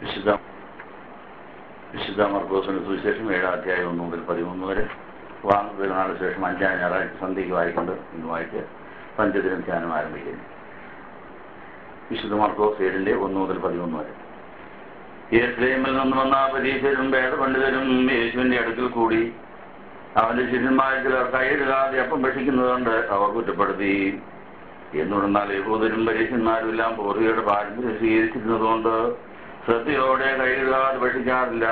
വിശുദ്ധ മർക്കോസിന്റെ സുവിശേഷം 7-ാം അധ്യായം 1 മുതൽ 13 വരെ. പെരുന്നാളിന് ശേഷം 5-ാം ഞായറാഴ്ച സന്ധ്യയ്ക്ക് വായിക്കൊണ്ട് ഇന്ന് വായിച്ച് പഞ്ചദിനം ധ്യാനം ആരംഭിക്കുന്നു. വിശുദ്ധ മർക്കോസ് 7-ന്റെ 1 മുതൽ 13 വരെ. യെരൂശലേമിൽ നിന്ന് വന്ന പരീശരും വേദപണ്ഡിതരും യേശുവിന്റെ അടുക്കൽ കൂടി. അവന്റെ ശിഷ്യന്മാരിൽ ചിലർ കൈയിടാതെ അപ്പം ഭക്ഷിക്കുന്നതുകൊണ്ട് അവർ കുറ്റപ്പെടുത്തി. എന്നുടന്നാൽ യഹൂദരും പരീശന്മാരും എല്ലാം പൂർവികരുടെ പാരമ്പര്യം സ്വീകരിച്ചിരുന്നതുകൊണ്ട് ശ്രദ്ധയോടെ കൈയിടാതെ ഭക്ഷിക്കാറില്ല.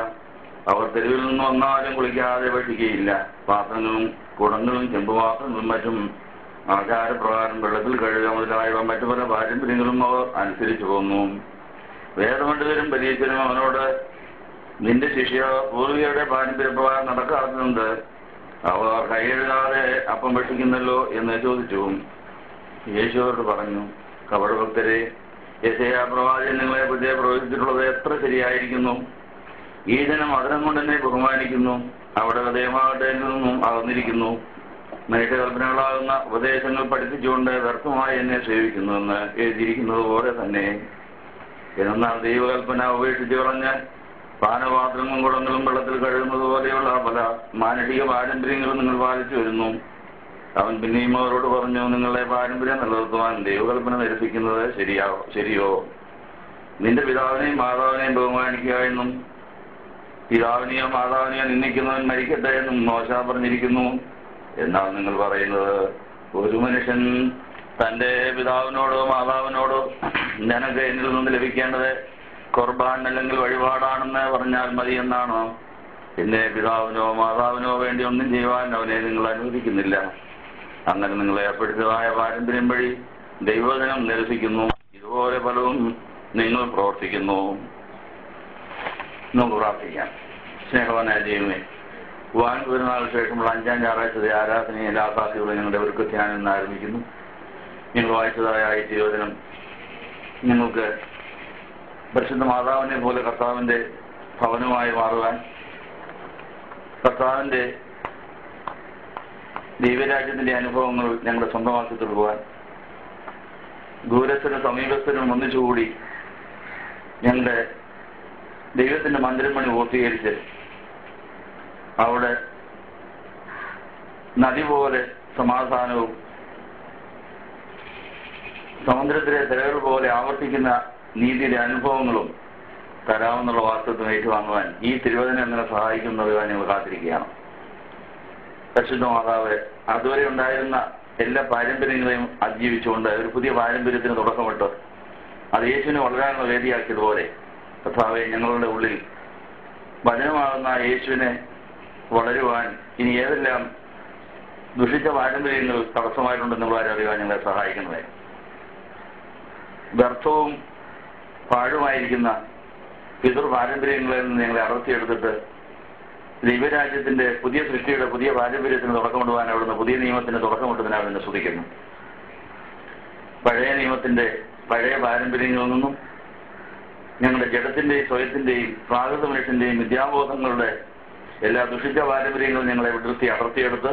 അവർ തെരുവിൽ നിന്ന് വന്നാലും കുളിക്കാതെ ഭക്ഷിക്കുകയില്ല. പാത്രങ്ങളും കുടങ്ങളും ചെമ്പുപാത്രങ്ങളും മറ്റും ആചാരപ്രകാരം വെള്ളത്തിൽ കഴുകുക മുതലായവ മറ്റു പല പാരമ്പര്യങ്ങളും അവർ അനുസരിച്ചു പോന്നു. വേദപണ്ഡിതരും പരീശരും അവനോട്, നിന്റെ ശിഷ്യ പൂർവികരുടെ പാരമ്പര്യപ്രകാരം നടക്കാറുണ്ട്, അവർ കൈയെഴുതാതെ അപ്പം ഭക്ഷിക്കുന്നല്ലോ എന്ന് ചോദിച്ചു. യേശു അവരോട് പറഞ്ഞു, കപടഭക്തരെ, യെശയ്യാ പ്രവാചകൻ നിങ്ങളെ പറ്റി പ്രവചിച്ചിട്ടുള്ളത് എത്ര ശരിയായിരിക്കുന്നു. ഈ ജനം അതിനം കൊണ്ട് തന്നെ ബഹുമാനിക്കുന്നു, അവിടെ ഹൃദയമാകട്ടെ നിന്നും അകന്നിരിക്കുന്നു. മനുഷ്യകൽപ്പനകളാകുന്ന ഉപദേശങ്ങൾ പഠിപ്പിച്ചുകൊണ്ട് വ്യർത്ഥമായി എന്നെ സേവിക്കുന്നുവെന്ന് എഴുതിയിരിക്കുന്നത് പോലെ തന്നെ. എന്നാൽ ദൈവകൽപ്പന ഉപേക്ഷിച്ച് കളഞ്ഞ് പാനപാത്രങ്ങളും കുടങ്ങളും വെള്ളത്തിൽ കഴുകുന്നത് പോലെയുള്ള പല മാനുഷിക പാരമ്പര്യങ്ങളും നിങ്ങൾ പാലിച്ചു വരുന്നു. അവൻ പിന്നെയും അവരോട് പറഞ്ഞു, നിങ്ങളുടെ പാരമ്പര്യം നിലനിർത്തുവാൻ ദൈവകൽപ്പന നിരസിക്കുന്നത് ശരിയോ? നിന്റെ പിതാവിനെയും മാതാവിനെയും ബഹുമാനിക്കുക എന്നും പിതാവിനെയോ മാതാവിനെയോ നിന്ദിക്കുന്നവൻ മരിക്കട്ടെ എന്നും മോശെ പറഞ്ഞിരിക്കുന്നു. എന്നാൽ നിങ്ങൾ പറയുന്നത്, ഒരു മനുഷ്യൻ തന്റെ പിതാവിനോടോ മാതാവിനോടോ നിനക്ക് എന്നിൽ നിന്ന് ലഭിക്കേണ്ടത് ഖുർബാൻ അല്ലെങ്കിൽ വഴിപാടാണെന്ന് പറഞ്ഞാൽ മതി എന്നാണോ? പിന്നെ പിതാവിനോ മാതാവിനോ വേണ്ടി ഒന്നും ചെയ്യുവാൻ അവനെ നിങ്ങൾ അനുവദിക്കുന്നില്ല. അങ്ങനെ നിങ്ങൾ ഏർപ്പെടുത്തിയതായ പാരമ്പര്യം വഴി ദൈവവചനം നിരസിക്കുന്നു. ഇതുപോലെ പലവും നിങ്ങൾ പ്രവർത്തിക്കുന്നു. നമുക്ക് പ്രാർത്ഥിക്കാം. സ്നേഹവാനായ ദൈവമേ, പെരുന്നാളിന് ശേഷമുള്ള 5-ാം ഞായറാഴ്ചത്തെ ആരാധനയെ എല്ലാ ക്ലാസുകളും ഞങ്ങളുടെ ഒരുക്കത്തിനാണ് ഇന്ന് ആരംഭിക്കുന്നു. ഞങ്ങൾ വായിച്ചതായ ഈ തിരുവചനം ഞങ്ങൾക്ക് പരിശുദ്ധ മാതാവിനെ പോലെ കർത്താവിന്റെ ഭവനമായി മാറുവാൻ, കർത്താവിന്റെ ദൈവരാജ്യത്തിന്റെ അനുഭവങ്ങൾ ഞങ്ങളുടെ സ്വന്തമാക്കി തീർക്കുവാൻ, ദൂരസ്ഥനും സമീപസ്ഥനും ഒന്നിച്ചുകൂടി ഞങ്ങളുടെ ദൈവത്തിന്റെ മന്ദിരം പണി പൂർത്തീകരിച്ച് അവിടെ നദി പോലെ സമാധാനവും സമുദ്രത്തിലെ തിരകൾ പോലെ ആവർത്തിക്കുന്ന നീതിയുടെ അനുഭവങ്ങളും തരാമെന്നുള്ള വാസ്തവത്തിന് ഏറ്റുവാങ്ങുവാൻ ഈ തിരുവചനം എങ്ങനെ സഹായിക്കുന്നത് ഞങ്ങൾ കാത്തിരിക്കുകയാണ്. പരിശുദ്ധ മാതാവ് അതുവരെ ഉണ്ടായിരുന്ന എല്ലാ പാരമ്പര്യങ്ങളെയും അതിജീവിച്ചുകൊണ്ട് ഒരു പുതിയ പാരമ്പര്യത്തിന് തുടക്കമിട്ട് അത് യേശുവിനെ വളരാനുള്ള വേദിയാക്കിയതുപോലെ കർത്താവെ, ഞങ്ങളുടെ ഉള്ളിൽ വചനമാകുന്ന യേശുവിനെ വളരുവാൻ ഇനി ഏതെല്ലാം ദുഷിച്ച പാരമ്പര്യങ്ങൾ തടസ്സമായിട്ടുണ്ടെന്നുള്ള അറിയാൻ ഞങ്ങളെ സഹായിക്കുന്നതേ. വ്യർത്ഥവും പാഴുമായിരിക്കുന്ന പിതൃ പാരമ്പര്യങ്ങളിൽ നിന്ന് ഞങ്ങളെ അടർത്തിയെടുത്തിട്ട് ദൈവരാജ്യത്തിന്റെ പുതിയ സൃഷ്ടിയുടെ പുതിയ പാരമ്പര്യത്തിന് തുടക്കമിടുവാൻ അവിടുന്ന് പുതിയ നിയമത്തിന് തുടക്കമിട്ടതിനെ അവിടുന്ന് സ്തുതിക്കുന്നു. പഴയ നിയമത്തിന്റെ പഴയ പാരമ്പര്യങ്ങളിൽ നിന്നും ഞങ്ങളുടെ ജഡത്തിന്റെയും സ്വയത്തിന്റെയും പ്രാകൃത മനുഷ്യന്റെയും വിദ്യാബോധങ്ങളുടെ എല്ലാ ദുഷിച്ച പാരമ്പര്യങ്ങളും ഞങ്ങളെ വിടർത്തി അടർത്തിയെടുത്ത്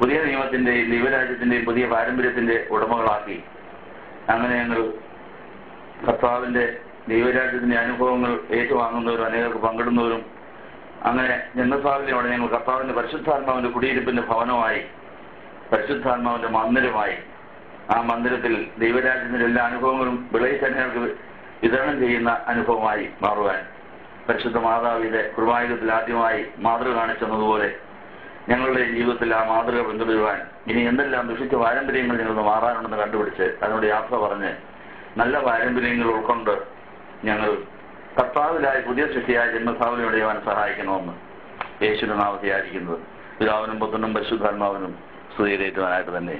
പുതിയ നിയമത്തിന്റെയും ദൈവരാജ്യത്തിന്റെയും പുതിയ പാരമ്പര്യത്തിന്റെ ഉടമകളാക്കി അങ്ങനെ ഞങ്ങൾ കർത്താവിന്റെ ദൈവരാജ്യത്തിന്റെ അനുഭവങ്ങൾ ഏറ്റുവാങ്ങുന്നവരും അനേകർക്ക് പങ്കിടുന്നവരും അങ്ങനെ ജന്മസാധ്യതയോടെ ഞങ്ങൾ കർത്താവിന്റെ പരിശുദ്ധാത്മാവിന്റെ കുടിയിരിപ്പിന്റെ ഭവനമായി, പരിശുദ്ധാത്മാവിന്റെ മന്ദിരമായി, ആ മന്ദിരത്തിൽ ദൈവരാജ്യത്തിന്റെ എല്ലാ അനുഭവങ്ങളും വിളയിച്ചങ്ങൾക്ക് വിതരണം ചെയ്യുന്ന അനുഭവമായി മാറുവാൻ പരിശുദ്ധ മാതാവിന്റെ കൃപായുഗത്തിൽ ആദ്യമായി മാതൃക കാണിച്ചെന്നതുപോലെ ഞങ്ങളുടെ ജീവിതത്തിൽ ആ മാതൃക പിന്തുടരുവാൻ ഇനി എന്തെല്ലാം ദുഷിച്ച പാരമ്പര്യങ്ങൾ ഞങ്ങൾക്ക് മാറാനുണ്ടെന്ന് കണ്ടുപിടിച്ച് അതിനോട് യാത്ര പറഞ്ഞ് നല്ല പാരമ്പര്യങ്ങൾ ഉൾക്കൊണ്ട് ഞങ്ങൾ കർത്താവിലായി പുതിയ സൃഷ്ടിയായ ജന്മസാവലി അടയുവാൻ സഹായിക്കണമെന്ന് യേശുവിന്റെ നാമത്തെ യാചിക്കുന്നത് പിതാവിനും പുത്രനും പരിശുദ്ധാത്മാവിനും സ്തുതിയേറ്റുവാനായിട്ട് തന്നെ.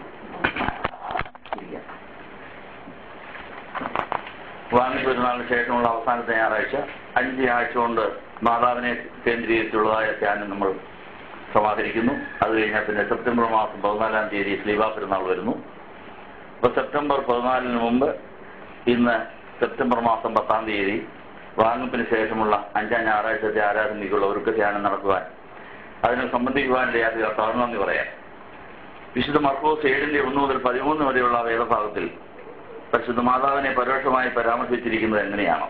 പെരുന്നാളിന് ശേഷമുള്ള അവസാനത്തെ ഞായറാഴ്ച 5 ആഴ്ച കൊണ്ട് മാതാവിനെ കേന്ദ്രീകരിച്ചുള്ളതായ ധ്യാനം നമ്മൾ സമാഹരിക്കുന്നു. അത് കഴിഞ്ഞാൽ പിന്നെ സെപ്റ്റംബർ മാസം 14-ാം തീയതി ശ്ലീബാ പെരുന്നാൾ വരുന്നു. അപ്പോൾ സെപ്റ്റംബർ 14-ന് മുമ്പ് ഇന്ന് സെപ്റ്റംബർ മാസം 10-ാം തീയതി വാങ്ങപ്പിന് ശേഷമുള്ള 5-ാം ഞായറാഴ്ചത്തെ ആരാധനയ്ക്കുള്ള ഒരുക്ക ധ്യാനം നടക്കുവാൻ അതിനെ സംബന്ധിക്കുവാനിടയാക്കി കർത്താവിന് നന്ദി പറയാം. വിശുദ്ധ മർക്കോസ് 7-ന്റെ 1 മുതൽ 13 വരെയുള്ള വേദഭാഗത്തിൽ പരിശുദ്ധ മാതാവിനെ പരോക്ഷമായി പരാമർശിച്ചിരിക്കുന്നത് എങ്ങനെയാണ്?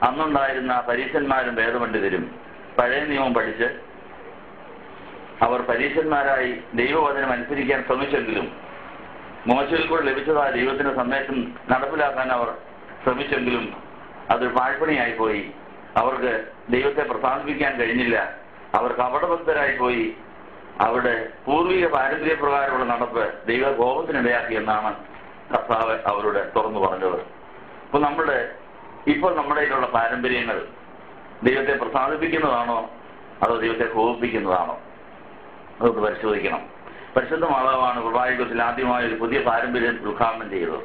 അന്നുണ്ടായിരുന്ന പരീശന്മാരും വേദപണ്ഡിതരും പഴയ നിയമം പഠിച്ച് അവർ പരീശന്മാരായി ദൈവവചനം അനുസരിക്കാൻ ശ്രമിച്ചെങ്കിലും മോശയിൽ കൂടെ ലഭിച്ചതായ ദൈവത്തിന്റെ സന്ദേശം നടപ്പിലാക്കാൻ അവർ ശ്രമിച്ചെങ്കിലും അതൊരു പാഴ്പണിയായിപ്പോയി. അവർക്ക് ദൈവത്തെ പ്രസാദിപ്പിക്കാൻ കഴിഞ്ഞില്ല. അവർ കപടഭക്തരായിപ്പോയി. അവരുടെ പൂർവിക പാരമ്പര്യപ്രകാരമുള്ള നടപ്പ് ദൈവ കോപത്തിനിടയാക്കി എന്നാണ് കർത്താവ് അവരോട് തുറന്നു പറഞ്ഞത്. അപ്പോൾ ഇപ്പോൾ നമ്മുടെ കയ്യിലുള്ള പാരമ്പര്യങ്ങൾ ദൈവത്തെ പ്രസാദിപ്പിക്കുന്നതാണോ അതോ ദൈവത്തെ കോപിപ്പിക്കുന്നതാണോ? അതൊന്ന് പരിശോധിക്കണം. പരിശുദ്ധ മാതാവാണ് കുർബാനയുഗത്തിൽ ആദ്യമായി ഒരു പുതിയ പാരമ്പര്യം ഉദ്ഘാടനം ചെയ്തത്.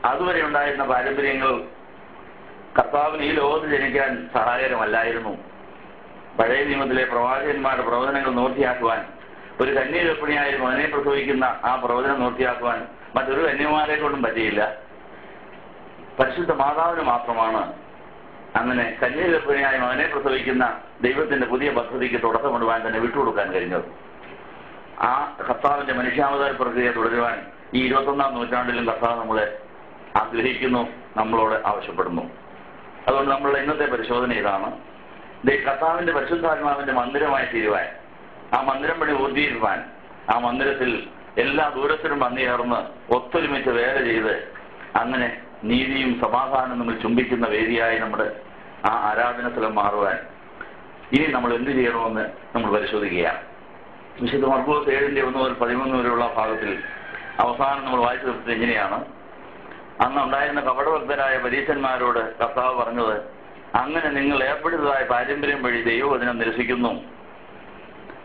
അതുവരെ ഉണ്ടായിരുന്ന പാരമ്പര്യങ്ങൾ കർത്താവിന് ഈ ലോകത്ത് ജനിക്കാൻ സഹായകരമല്ലായിരുന്നു. പഴയ നിയമത്തിലെ പ്രവാചകന്മാരുടെ പ്രവചനങ്ങൾ നിവൃത്തിയാക്കുവാൻ, ഒരു കന്യഗർഭിണിയായി മകനെ പ്രസവിക്കുന്ന ആ പ്രവചനം നിവൃത്തിയാക്കുവാൻ മറ്റൊരു കന്യമാരെ കൊണ്ടും പറ്റിയില്ല. പരിശുദ്ധ മാതാവിന് മാത്രമാണ് അങ്ങനെ കന്യഗർഭിണിയായി മകനെ പ്രസവിക്കുന്ന ദൈവത്തിന്റെ പുതിയ പദ്ധതിക്ക് തുടക്കം കൊണ്ടുപോകാൻ തന്നെ വിട്ടുകൊടുക്കാൻ കഴിഞ്ഞത്. ആ കർത്താവിന്റെ മനുഷ്യാവതാര പ്രക്രിയ തുടരുവാൻ ഈ 21-ാം നൂറ്റാണ്ടിലും കർത്താവ് നമ്മളെ ആഗ്രഹിക്കുന്നു, നമ്മളോട് ആവശ്യപ്പെടുന്നു. അതുകൊണ്ട് നമ്മളുടെ ഇന്നത്തെ പരിശോധന ഇതാണ്: കർത്താവിന്റെ പരിശുദ്ധാത്മാവിന്റെ മന്ദിരമായി തീരുവാൻ, ആ മന്ദിരം പണി ഊർജിക്കുവാൻ, ആ മന്ദിരത്തിൽ എല്ലാ ദൂരത്തിലും വന്നുചേർന്ന് ഒത്തൊരുമിച്ച് വേല ചെയ്ത് അങ്ങനെ നീതിയും സമാധാനവും തമ്മിൽ ചുംബിക്കുന്ന വേദിയായി നമ്മുടെ ആ ആരാധന സ്ഥലം മാറുവാൻ ഇനി നമ്മൾ എന്ത് ചെയ്യണമെന്ന് നമ്മൾ പരിശോധിക്കുകയാണ്. വിശുദ്ധ മർക്കോസ് 7:1-13 വരെയുള്ള ഭാഗത്തിൽ അവസാനം നമ്മൾ വായിച്ചു തീർത്തത് ഇങ്ങനെയാണ്: അന്ന് ഉണ്ടായിരുന്ന കപടഭക്തരായ പരീശന്മാരോട് കർത്താവ് പറഞ്ഞത്, അങ്ങനെ നിങ്ങൾ ഏർപ്പെടുത്തതായ പാരമ്പര്യം വഴി ദൈവവചനം നിരസിക്കുന്നു.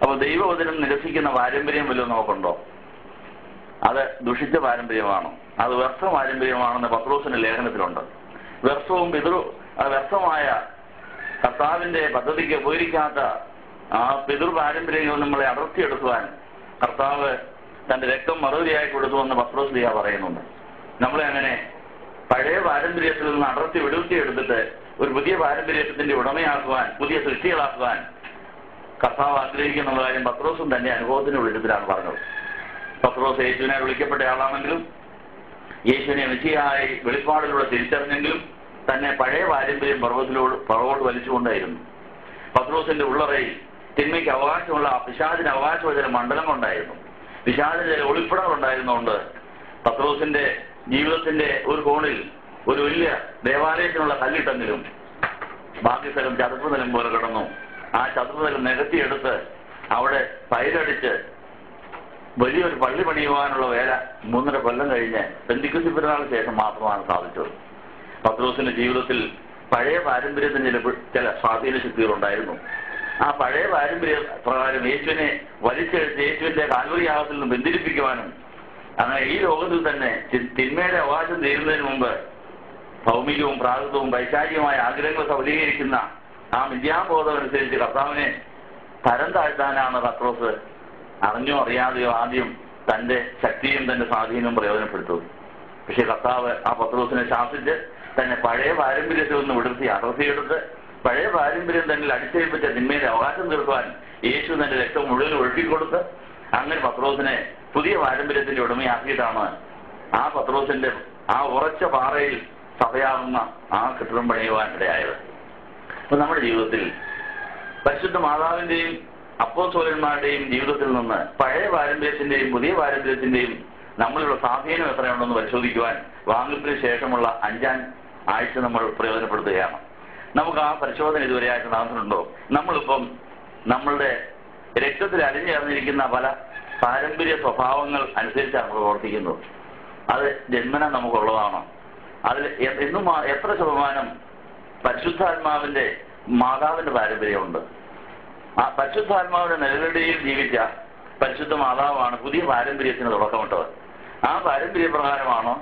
അപ്പോൾ ദൈവവചനം നിരസിക്കുന്ന പാരമ്പര്യം വല്ലതും നോക്കുണ്ടോ? അത് ദുഷിച്ച പാരമ്പര്യമാണ്, അത് വ്യർത്ഥ പാരമ്പര്യമാണെന്ന് പത്രോസിന്റെ ലേഖനത്തിലുണ്ട്. വ്യർത്ഥമായ കർത്താവിന്റെ പദ്ധതിക്ക് ഉപകരിക്കാത്ത ആ പിതൃ പാരമ്പര്യങ്ങൾ നമ്മളെ അടർത്തിയെടുക്കുവാൻ കർത്താവ് തന്റെ രക്തം മറുപടിയായി കൊടുത്തുവെന്ന് പത്രോസ് ലീഹ പറയുന്നുണ്ട്. നമ്മളെ അങ്ങനെ പഴയ പാരമ്പര്യത്തിൽ നിന്ന് അടർത്തി വിടുത്തിയെടുത്തിട്ട് ഒരു പുതിയ പാരമ്പര്യത്തിന്റെ ഉടമയാക്കുവാൻ, പുതിയ സൃഷ്ടികളാക്കുവാൻ കർത്താവ് ആഗ്രഹിക്കുന്ന കാര്യം പത്രോസും തന്റെ അനുഭവത്തിന്റെ വെളിച്ചത്തിലാണ് പറഞ്ഞത്. പത്രോസ് യേശുവിനെ വിളിക്കപ്പെട്ട ആളാണെങ്കിലും യേശുവിനെ മെസ്സിയായി വെളിപ്പാടിലൂടെ തിരിച്ചറിഞ്ഞെങ്കിലും തന്നെ പഴയ പാരമ്പര്യം പുറകോട്ട് വലിച്ചുകൊണ്ടായിരുന്നു. പത്രോസിന്റെ ഉള്ളറയിൽ തിന്മയ്ക്ക് അവകാശമുള്ള പിശാചിന് അവകാശമുള്ള ചില മണ്ഡലങ്ങളുണ്ടായിരുന്നു, പിശാചിന് ചില ഒളിപ്പിടങ്ങളുണ്ടായിരുന്നുകൊണ്ട് പത്രോസിന്റെ ജീവിതത്തിന്റെ ഒരു കോണിൽ ഒരു വലിയ ദേവാലയത്തിനുള്ള കല്ലിട്ടെങ്കിലും ബാക്കി സ്ഥലം ചതുപ്പ് നിലം പോലെ കിടന്നു. ആ ചതുപ്പ് നിലം നികത്തിയെടുത്ത് അവിടെ പൈരടിച്ച് വലിയൊരു പള്ളി പണിയുവാനുള്ള വേല 3.5 കൊല്ലം കഴിഞ്ഞ് പെന്തിക്കോസ്ത് പെരുന്നാളിന് ശേഷം മാത്രമാണ് സാധിച്ചത്. പത്രോസിന്റെ ജീവിതത്തിൽ പഴയ പാരമ്പര്യത്തിന് ചില സ്വാധീന ശക്തികളുണ്ടായിരുന്നു. ആ പഴയ പാരമ്പര്യ പ്രകാരം യേശുവിനെ വലിച്ചെടുത്ത് യേശുവിന്റെ കാൽവരി യാഗത്തിൽ നിന്ന് ബന്ധിപ്പിക്കുവാനും അങ്ങനെ ഈ ലോകത്തിൽ തന്നെ തിന്മയുടെ അവകാശം തീരുന്നതിന് മുമ്പ് ഭൗമികവും പ്രാകൃതവും വൈശാചികമായ ആഗ്രഹങ്ങൾ സഫലീകരിക്കുന്ന ആ മിഥ്യാബോധം അനുസരിച്ച് കർത്താവിനെ തരം താഴ്ത്താനാണ് പത്രോസ് അറിഞ്ഞോ അറിയാതെയോ ആദ്യം തന്റെ ശക്തിയും തന്റെ സ്വാധീനവും പ്രയോജനപ്പെടുത്തുന്നത്. പക്ഷെ കർത്താവ് ആ പത്രോസിനെ ശാസിച്ച് തന്നെ പഴയ പാരമ്പര്യത്തിൽ നിന്ന് അടർത്തിയെടുത്ത് പഴയ പാരമ്പര്യം തന്നെ അടിച്ചേൽപ്പിച്ച തിന്മയുടെ അവകാശം തീർക്കുവാൻ യേശു തന്റെ രക്തം മുഴുവൻ ഒഴുക്കിക്കൊടുത്ത് അങ്ങനെ പത്രോസിനെ പുതിയ പാരമ്പര്യത്തിന്റെ ഉടമയാക്കിയിട്ടാണ് ആ പത്രോസിന്റെ ആ ഉറച്ച പാറയിൽ സഭയാകുന്ന ആ കെട്ടിടം പണിയുവാൻ ഇടയായത്. അപ്പൊ നമ്മുടെ ജീവിതത്തിൽ പരിശുദ്ധ മാതാവിന്റെയും അപ്പോസ്തലന്മാരുടെയും ജീവിതത്തിൽ നിന്ന് പഴയ പാരമ്പര്യത്തിന്റെയും പുതിയ പാരമ്പര്യത്തിന്റെയും നമ്മളുള്ള സ്വാധീനം എത്രയുണ്ടെന്ന് പരിശോധിക്കുവാൻ വാങ്ങിപ്പിന് ശേഷമുള്ള 5-ാം ആഴ്ച നമ്മൾ പ്രയോജനപ്പെടുത്തുകയാണ്. നമുക്ക് ആ പരിശോധന ഇതുവരെയായിട്ട് നടന്നിട്ടുണ്ടോ? നമ്മളിപ്പം നമ്മളുടെ രക്തത്തിൽ അലിഞ്ഞേർന്നിരിക്കുന്ന പല പാരമ്പര്യ സ്വഭാവങ്ങൾ അനുസരിച്ചാണ് നമ്മൾ പ്രവർത്തിക്കുന്നത്. അത് ജന്മന നമുക്കുള്ളതാണ്. അതിൽ എത്ര ശതമാനം പരിശുദ്ധാത്മാവിന്റെ മാതാവിന്റെ പാരമ്പര്യമുണ്ട്? ആ പരിശുദ്ധാത്മാവിന്റെ നിഴലടിയിൽ ജീവിച്ച പരിശുദ്ധ മാതാവാണ് പുതിയ പാരമ്പര്യത്തിന് തുടക്കമിട്ടത്. ആ പാരമ്പര്യപ്രകാരമാണ്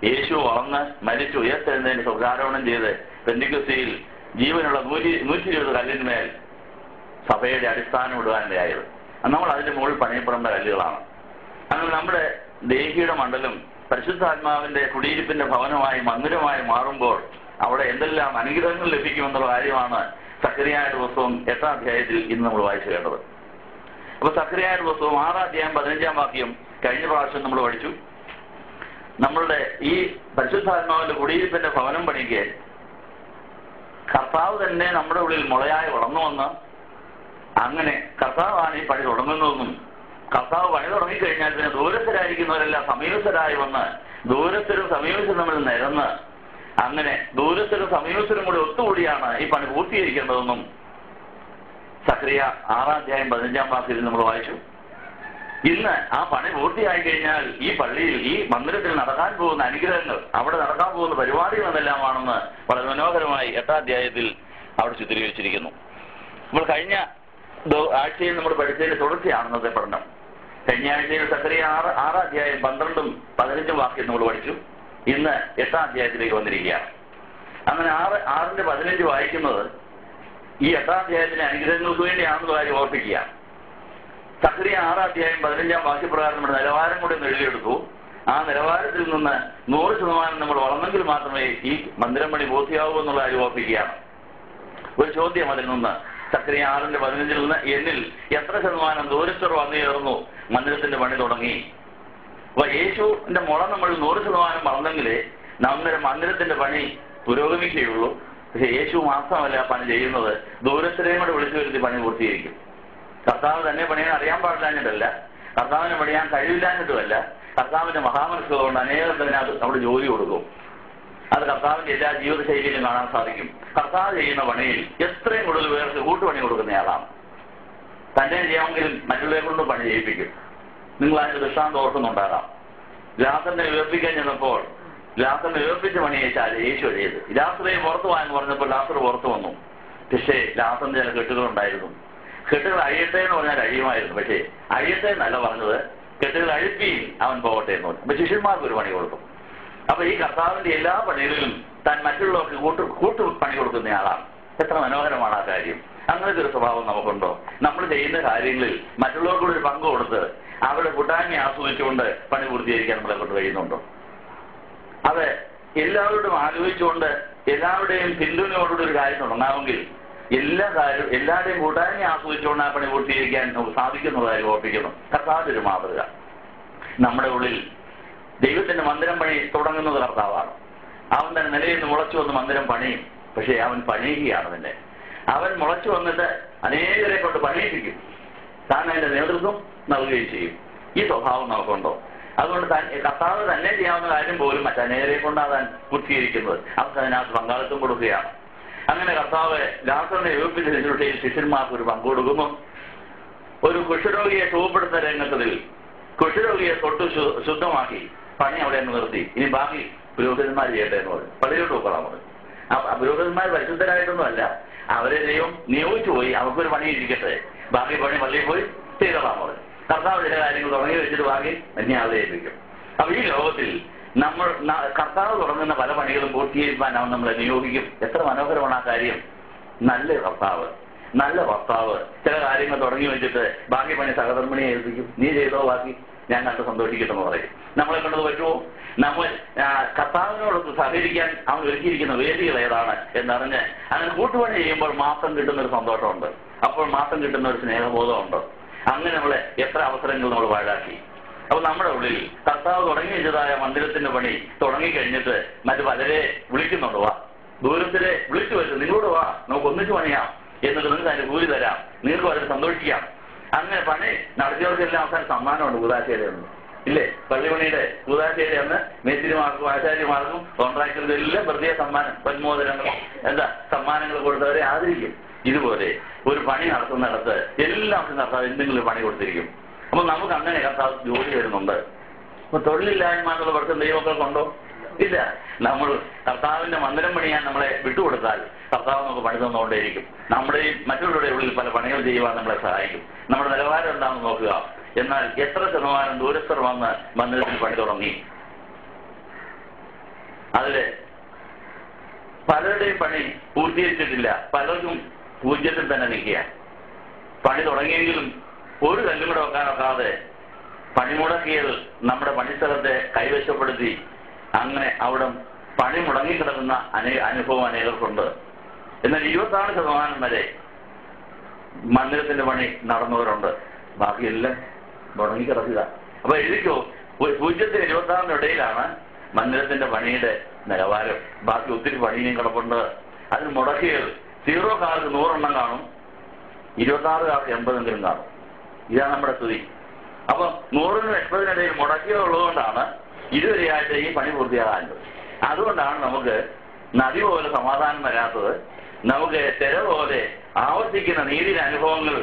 യേശു വളർന്ന് മരിച്ചു ഉയർത്തെഴുന്നതിന് സ്വർഗ്ഗാരോഹണം ചെയ്ത് പെന്തിക്കോസ്തിയിൽ ജീവനുള്ള 120 കല്ലിന്മേൽ സഭയുടെ അടിസ്ഥാനം ഇടുവാനിടയായത്. നമ്മൾ അതിന്റെ മുകളിൽ പണിയപ്പെടേണ്ട കല്ലുകളാണ്. അങ്ങനെ നമ്മുടെ ദേഹിയുടെ മണ്ഡലം പരിശുദ്ധാത്മാവിന്റെ കുടിയിരിപ്പിന്റെ ഭവനമായി മന്ദിരമായി മാറുമ്പോൾ അവിടെ എന്തെല്ലാം അനുഗ്രഹങ്ങൾ ലഭിക്കുമെന്നുള്ള കാര്യമാണ് സക്കറിയായുടെ പുസ്തകം 8-ാം അധ്യായത്തിൽ ഇന്ന് നമ്മൾ വായിച്ചു കേട്ടത്. അപ്പൊ സക്കറിയായുടെ പുസ്തകം 6-ാം അധ്യായം 15-ാം വാക്യം കഴിഞ്ഞ പ്രാവശ്യം നമ്മൾ പഠിച്ചു. നമ്മളുടെ ഈ പരിശുദ്ധാത്മാവിന്റെ കുടിയിരിപ്പിന്റെ ഭവനം പണിക്ക് കർത്താവ് തന്നെ നമ്മുടെ ഉള്ളിൽ മുളയായി വളർന്നുവന്ന്, അങ്ങനെ കർത്താവാണ് ഈ പണി തുടങ്ങുന്നതെന്നും കർത്താവ് പണി തുടങ്ങിക്കഴിഞ്ഞാൽ പിന്നെ ദൂരസ്ഥരായിരിക്കുന്നവരെല്ലാം സമീപസ്ഥരായി വന്ന് ദൂരസ്ഥരും സമീപസ്ഥരും തമ്മിൽ നിരന്ന് അങ്ങനെ ദൂരസ്ഥരും സമീപസ്ഥരും കൂടി ഒത്തുകൂടിയാണ് ഈ പണി പൂർത്തീകരിക്കേണ്ടതെന്നും സക്രിയ 6:15 നമ്മൾ വായിച്ചു. ഇന്ന് ആ പണി പൂർത്തിയായി കഴിഞ്ഞാൽ ഈ പള്ളിയിൽ ഈ മന്ദിരത്തിൽ നടക്കാൻ പോകുന്ന അനുഗ്രഹങ്ങൾ, അവിടെ നടക്കാൻ പോകുന്ന പരിപാടികൾ എന്നെല്ലാമാണെന്ന് വളരെ മനോഹരമായി 8ാം അധ്യായത്തിൽ അവിടെ ചിത്രീകരിച്ചിരിക്കുന്നു. നമ്മൾ കഴിഞ്ഞ ആഴ്ചയിൽ നമ്മൾ പഠിച്ചതിന്റെ തുടർച്ചയാണ് ഇന്നത്തെ പഠനം. കഴിഞ്ഞ ആഴ്ചയിൽ സക്രിയ 6:12-15 വാക്യം നമ്മൾ പഠിച്ചു. ഇന്ന് 8ാം അധ്യായത്തിലേക്ക് വന്നിരിക്കുകയാണ്. അങ്ങനെ 6:15 വായിക്കുന്നത് ഈ 8ാം അധ്യായത്തിലെ അനുഗ്രഹങ്ങൾക്ക് വേണ്ടിയാണെന്നുള്ള കാര്യം ഓർപ്പിക്കുക. സക്രിയ 6:15 വാക്യപ്രകാരം നമ്മുടെ നിലവാരം കൂടി ഒന്ന് എഴുതിയെടുത്തു. ആ നിലവാരത്തിൽ നിന്ന് 100% നമ്മൾ വളർന്നെങ്കിൽ മാത്രമേ ഈ മന്ദിരം പണി പൂർത്തിയാവൂ എന്നുള്ള കാര്യം ഓർപ്പിക്കുകയാണ്. ഒരു ചോദ്യം അതിൽ നിന്ന്, സക്രിയ 6:15 നിന്ന് എന്നിൽ എത്ര ശതമാനം ദൂരസ്ഥർ വന്നു ചേർന്നു മന്ദിരത്തിന്റെ പണി തുടങ്ങി? അപ്പൊ യേശുവിന്റെ മുള നമ്മൾ 100% വളർന്നെങ്കിലേ നമ്മുടെ മന്ദിരത്തിന്റെ പണി പുരോഗമിക്കുകയുള്ളൂ. പക്ഷെ യേശു മാത്രമല്ല പണി ചെയ്യുന്നത്, ദൂരസ്ഥരെയും കൂടെ വിളിച്ചു വരുത്തി പണി പൂർത്തീകരിക്കും. കർത്താവ് തന്നെ പണിയാൻ അറിയാൻ പാടില്ലാഞ്ഞിട്ടല്ല, കർത്താവിനെ പണിയാൻ കഴിവില്ലാഞ്ഞിട്ടുമല്ല, കർത്താവിന്റെ മഹാമനസ്സുകൊണ്ട് അനേകത്തിന് അവിടെ ജോലി കൊടുക്കും. അത് കർത്താവിന്റെ എല്ലാ ജീവിതശൈലിയിലും കാണാൻ സാധിക്കും. കർത്താവ് ചെയ്യുന്ന പണിയിൽ എത്രയും കൂടുതൽ പേർക്ക് കൂട്ടുപണി കൊടുക്കുന്നയാളാണ്. തന്നെ ചെയ്യാമെങ്കിലും മറ്റുള്ളവരെ കൊണ്ട് പണി ചെയ്യിപ്പിക്കും. നിങ്ങൾ അതിന്റെ ദൃഷ്ടാന്തം ഓർക്കുന്നുണ്ടാകാം. ലാസറിനെ ഉയർപ്പിക്കാൻ ചെന്നപ്പോൾ ലാസറിനെ ഉയർപ്പിച്ച് പണി അയച്ചാൽ യേശു ചെയ്ത് ലാസറെ പുറത്തു പോകാന്ന് പറഞ്ഞപ്പോൾ ലാസർ പുറത്തു വന്നു. പക്ഷേ ലാസറിന് ചില കെട്ടുകളുണ്ടായിരുന്നു. കെട്ടുകൾ അഴിയട്ടെ എന്ന് പറഞ്ഞാൽ അഴിയുമായിരുന്നു. പക്ഷേ അഴിയട്ടെ എന്നല്ല പറഞ്ഞത്, കെട്ടുകൾ അഴിപ്പി അവൻ പോകട്ടെ എന്ന് പറഞ്ഞു. അപ്പൊ ശിഷ്യന്മാർക്ക് ഒരു പണി കൊടുത്തു. അപ്പൊ ഈ കർത്താവിന്റെ എല്ലാ പണികളിലും താൻ മറ്റുള്ളവർക്ക് കൂട്ടു പണി കൊടുക്കുന്നയാളാണ്. എത്ര മനോഹരമാണ് ആ കാര്യം. അങ്ങനത്തെ ഒരു സ്വഭാവം നമുക്കുണ്ടോ? നമ്മൾ ചെയ്യുന്ന കാര്യങ്ങളിൽ മറ്റുള്ളവർക്കൂടെ ഒരു പങ്ക് കൊടുത്ത് അവരുടെ കൂട്ടായ്മ ആസ്വദിച്ചുകൊണ്ട് പണി പൂർത്തീകരിക്കാൻ നമ്മളെ കൊണ്ട് കഴിയുന്നുണ്ടോ? അത് എല്ലാവരോടും ആലോചിച്ചുകൊണ്ട് എല്ലാവരുടെയും പിന്തുണയോടുകൂടി ഒരു കാര്യം തുടങ്ങാമെങ്കിൽ എല്ലാവരുടെയും കൂട്ടായ്മ ആസ്വദിച്ചുകൊണ്ട് ആ പണി പൂർത്തീകരിക്കാൻ നമുക്ക് സാധിക്കുന്നതായി ഓർപ്പിക്കുന്നു. കർത്താവിന്റെ ഒരു മാതൃക. നമ്മുടെ ഉള്ളിൽ ദൈവത്തിന്റെ മന്ദിരം പണി തുടങ്ങുന്നത് കർത്താവാണ്. അവൻ തന്നെ നിലയിൽ നിന്ന് മുളച്ചു വന്ന് മന്ദിരം പണിയും. പക്ഷേ അവൻ പണിയുകയാണ് തന്നെ. അവൻ മുളച്ചു വന്നിട്ട് അനേകരെ കൊണ്ട് പണിയിപ്പിക്കും. താൻ അതിന്റെ നേതൃത്വം നൽകുകയും ചെയ്യും. ഈ സ്വഭാവം നമുക്കുണ്ടോ? അതുകൊണ്ട് കർത്താവ് തന്നെ ചെയ്യാവുന്ന കാര്യം പോലും മറ്റനേകരെ കൊണ്ടാകാൻ പൂർത്തീകരിക്കുന്നത്. അവർക്ക് അതിനകത്ത് പങ്കാളിത്തം കൊടുക്കുകയാണ്. അങ്ങനെ കർത്താവ് ലാസറിനെ ഏൽപ്പിച്ച ശുശ്രൂഷയിൽ ശിഷ്യന്മാർക്ക് ഒരു പങ്ക് കൊടുക്കുന്നു. ഒരു കുഷ്ഠരോഗിയെ സുഖപ്പെടുത്തുന്ന രംഗത്തിൽ കുഷ്ഠരോഗിയെ തൊട്ട് ശുദ്ധമാക്കി പണി അവിടെ നിന്ന് നിർത്തി. ഇനി ബാക്കി പുരോഹിതന്മാർ ചെയ്യട്ടെ എന്ന് പറയും. പള്ളിയിലോട്ട് പോക്കണം പറയും. ആ പുരോഹിതന്മാർ പരിശുദ്ധരായിട്ടൊന്നുമല്ല, അവരെ ദൈവം നിയോഗിച്ചു പോയി. അവർക്കൊരു പണി ഇരിക്കട്ടെ, ബാക്കി പണി പള്ളിയിൽ പോയി ചെയ്തോളാൻ പറയും. കർത്താവ് ചില കാര്യങ്ങൾ തുടങ്ങി വെച്ചിട്ട് ബാക്കി എന്നെ ആളെ ഏൽപ്പിക്കും. അപ്പൊ ഈ ലോകത്തിൽ നമ്മൾ കർത്താവ് തുടങ്ങുന്ന പല പണികളും പൂർത്തീകരിക്കാൻ അവൻ നമ്മളെ നിയോഗിക്കും. എത്ര മനോഹരമാണ് ആ കാര്യം. നല്ല കർത്താവ്, നല്ല ഭർത്താവ് ചില കാര്യങ്ങൾ തുടങ്ങി വെച്ചിട്ട് ബാക്കി പണി സഹധർമ്മിണിയെ ഏൽപ്പിക്കും. നീ ചെയ്തോ, ബാക്കി ഞാൻ കണ്ട് സന്തോഷിക്കട്ടെന്ന് പറയും. നമ്മളെ കണ്ടത് പറ്റുമോ? നമ്മൾ കർത്താവിനോടൊത്ത് സഹകരിക്കാൻ അവൻ ഒരുക്കിയിരിക്കുന്ന വേദികൾ ഏതാണ് എന്നറിഞ്ഞ് അങ്ങനെ കൂട്ടുപണി ചെയ്യുമ്പോൾ മാത്രം കിട്ടുന്നൊരു സന്തോഷമുണ്ട്. അപ്പോൾ മാത്രം കിട്ടുന്ന ഒരു സ്നേഹബോധമുണ്ട്. അങ്ങനെ നമ്മളെ എത്ര അവസരങ്ങൾ നമ്മൾ പാഴാക്കി. അപ്പൊ നമ്മുടെ ഉള്ളിൽ കർത്താവ് തുടങ്ങി വെച്ചതായ മന്ദിരത്തിന്റെ പണി തുടങ്ങിക്കഴിഞ്ഞിട്ട് മറ്റു പലരെ വിളിക്കുന്നുണ്ട്. വാ, ദൂരത്തിലെ വിളിച്ചു വെച്ച് നിങ്ങളോട് വാ, നമുക്ക് ഒന്നിച്ച് പണിയാം, എന്നിട്ട് നിങ്ങൾക്ക് അതിന് കൂലി തരാം, നിങ്ങൾക്ക് വളരെ സന്തോഷിക്കാം. അങ്ങനെ പണി നടത്തിയവർക്കെല്ലാം അവസാനം സമ്മാനമുണ്ട്. കൂതാശേരിയുണ്ട് ഇല്ലേ? പള്ളിപണിയുടെ കൂതാശേരി അന്ന് മേസ്തിരിമാർക്കും ആചാര്യമാർക്കും കോൺട്രാക്ടർക്കും എല്ലാം പ്രത്യേക സമ്മാനം, പന്മോദനങ്ങളും സമ്മാനങ്ങൾ കൊടുത്തവരെ ആദരിക്കും. ഇതുപോലെ ഒരു പണി നടത്തുന്നിടത്ത് എല്ലാവർക്കും കർത്താവ് എന്തെങ്കിലും പണി കൊടുത്തിരിക്കും. അപ്പൊ നമുക്ക് അങ്ങനെ കർത്താവ് ജോലി വരുന്നുണ്ട്. അപ്പൊ തൊഴിലില്ലായ്മ എന്നുള്ള പ്രശ്നം ദൈവമക്കൾക്കുണ്ടോ? ഇല്ല. നമ്മൾ കർത്താവിന്റെ മന്ദിരം പണിയാൻ നമ്മളെ വിട്ടുകൊടുത്താൽ കർത്താവ് നമുക്ക് പണി തന്നുകൊണ്ടേയിരിക്കും. നമ്മുടെയും മറ്റുള്ളവരുടെ ഉള്ളിൽ പല പണികൾ ചെയ്യുവാൻ നമ്മളെ സഹായിക്കും. നമ്മുടെ നിലവാരം എന്താണെന്ന് നോക്കുക. എന്നാൽ എത്ര ശതമാനം ദൂരസ്ഥർ വന്ന് മന്ദിരത്തിൽ പണി തുടങ്ങി? അതില് പലരുടെയും പണി പൂർത്തീകരിച്ചിട്ടില്ല. പലർക്കും പൂജ്യത്തിൽ തന്നെ നിൽക്കുക. പണി തുടങ്ങിയെങ്കിലും ഒരു കല്ലും കൂടെ വെക്കാനൊക്കാതെ പണിമുടക്കിയത് നമ്മുടെ പണിസ്ഥലത്തെ കൈവശപ്പെടുത്തി അങ്ങനെ അവിടെ പണി മുടങ്ങിക്കിടക്കുന്ന അനുഭവം അനേകർക്കുണ്ട്. എന്നാൽ 26% വരെ മന്ദിരത്തിന്റെ പണി നടന്നവരുണ്ട്. ബാക്കിയെല്ലാം മുടങ്ങിക്കിടക്കുക. അപ്പൊ എഴുതിക്കോ, 0-26 ഇടയിലാണ് മന്ദിരത്തിന്റെ പണിയുടെ നിലവാരം. ബാക്കി ഒത്തിരി പണിയും കിടപ്പുണ്ട്. അതിന് മുടക്കിയത് 0 കാർക്ക് 100 കാണും, 26 കാർക്ക് 80 കാണും. ഇതാണ് നമ്മുടെ സ്ഥിതി. അപ്പൊ 100-80 മുടക്കിയതുള്ളതുകൊണ്ടാണ് ഇതുവരെയായിട്ട് ഈ പണി പൂർത്തിയാകാറുണ്ട്. അതുകൊണ്ടാണ് നമുക്ക് നദി പോലെ സമാധാനം വരാത്തത്. നമുക്ക് തിര പോലെ ആവർത്തിക്കുന്ന നീതിയുടെ അനുഭവങ്ങൾ,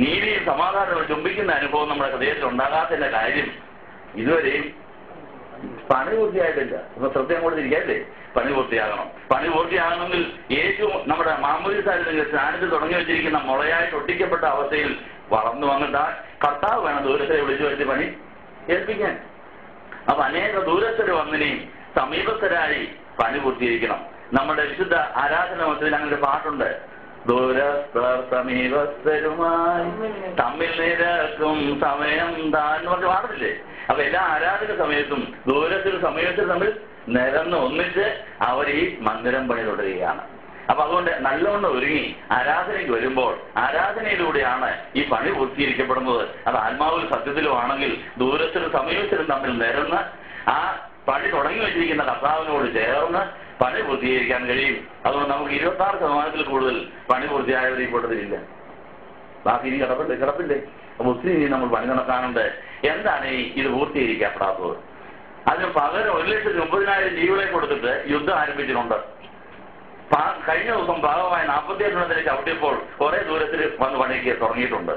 നീതിയും സമാധാനവും ചുംബിക്കുന്ന അനുഭവം നമ്മുടെ ഹൃദയത്തിൽ ഉണ്ടാകാത്തതിന്റെ കാര്യം ഇതുവരെയും പണി പൂർത്തിയായിട്ടില്ല. ഇപ്പൊ ശ്രദ്ധ കൊടുത്തിരിക്കല്ലേ, പണി പൂർത്തിയാകണം. പണി പൂർത്തിയാകണമെങ്കിൽ യേശു നമ്മുടെ മാമോദീസായിൽ സ്നാനത്തിൽ തുടങ്ങി വെച്ചിരിക്കുന്ന മുളയായിട്ട് ഒട്ടിക്കപ്പെട്ട അവസ്ഥയിൽ വളർന്നു വന്നിട്ട് കർത്താവ് വേണം ദൂരസ്ഥരെ വിളിച്ചു വരുത്തി പണി ഏൽപ്പിക്കാൻ. അപ്പൊ അനേക ദൂരസ്ഥര് വന്നിനെയും സമീപസ്ഥരായി പണി പൂർത്തീകരിക്കണം. നമ്മുടെ വിശുദ്ധ ആരാധന മത്സരത്തിൽ അങ്ങനെ ഒരു പാട്ടുണ്ട്, ദൂരസ്ഥർ സമീപസ്ഥരുമായി തമ്മിൽ നിരക്കും സമയം താൻ എന്ന് പറഞ്ഞ പാടില്ലേ. അപ്പൊ എല്ലാ ആരാധന സമയത്തും ദൂരസ്ഥരും സമീപസ്ഥരും തമ്മിൽ നിരന്ന് ഒന്നിച്ച് അവർ ഈ മന്ദിരം പണി തുടരുകയാണ്. അപ്പൊ അതുകൊണ്ട് നല്ലവണ്ണം ഒരുങ്ങി ആരാധനയ്ക്ക് വരുമ്പോൾ ആരാധനയിലൂടെയാണ് ഈ പണി പൂർത്തീകരിക്കപ്പെടുന്നത്. അത് ആത്മാവിൽ സത്യത്തിലും ആണെങ്കിൽ ദൂരസ്ഥരും സമീപസ്ഥരും തമ്മിൽ നിരന്ന് ആ പണി തുടങ്ങി വെച്ചിരിക്കുന്ന കർത്താവിനോട് ചേർന്ന് പണി പൂർത്തീകരിക്കാൻ കഴിയും. അതുകൊണ്ട് നമുക്ക് 26% കൂടുതൽ പണി പൂർത്തിയായവർ ഈ കൂട്ടത്തിലില്ല. ബാക്കി ഇനി കിടപ്പില്ലേ. അപ്പൊ ഒത്തിരി നമ്മൾ പണി നടക്കാനുണ്ട്. എന്താണ് ഇത് പൂർത്തീകരിക്കപ്പെടാത്തത്? അതിന് പകരം 1,30,000 ജീവികളെ കൊടുത്തിട്ട് യുദ്ധം ആരംഭിച്ചിട്ടുണ്ട്. കഴിഞ്ഞ ദിവസം ഭാഗമായി 48 ചവിട്ടിയപ്പോൾ കുറെ ദൂരത്തിൽ വന്ന് പണിക്ക് തുടങ്ങിയിട്ടുണ്ട്.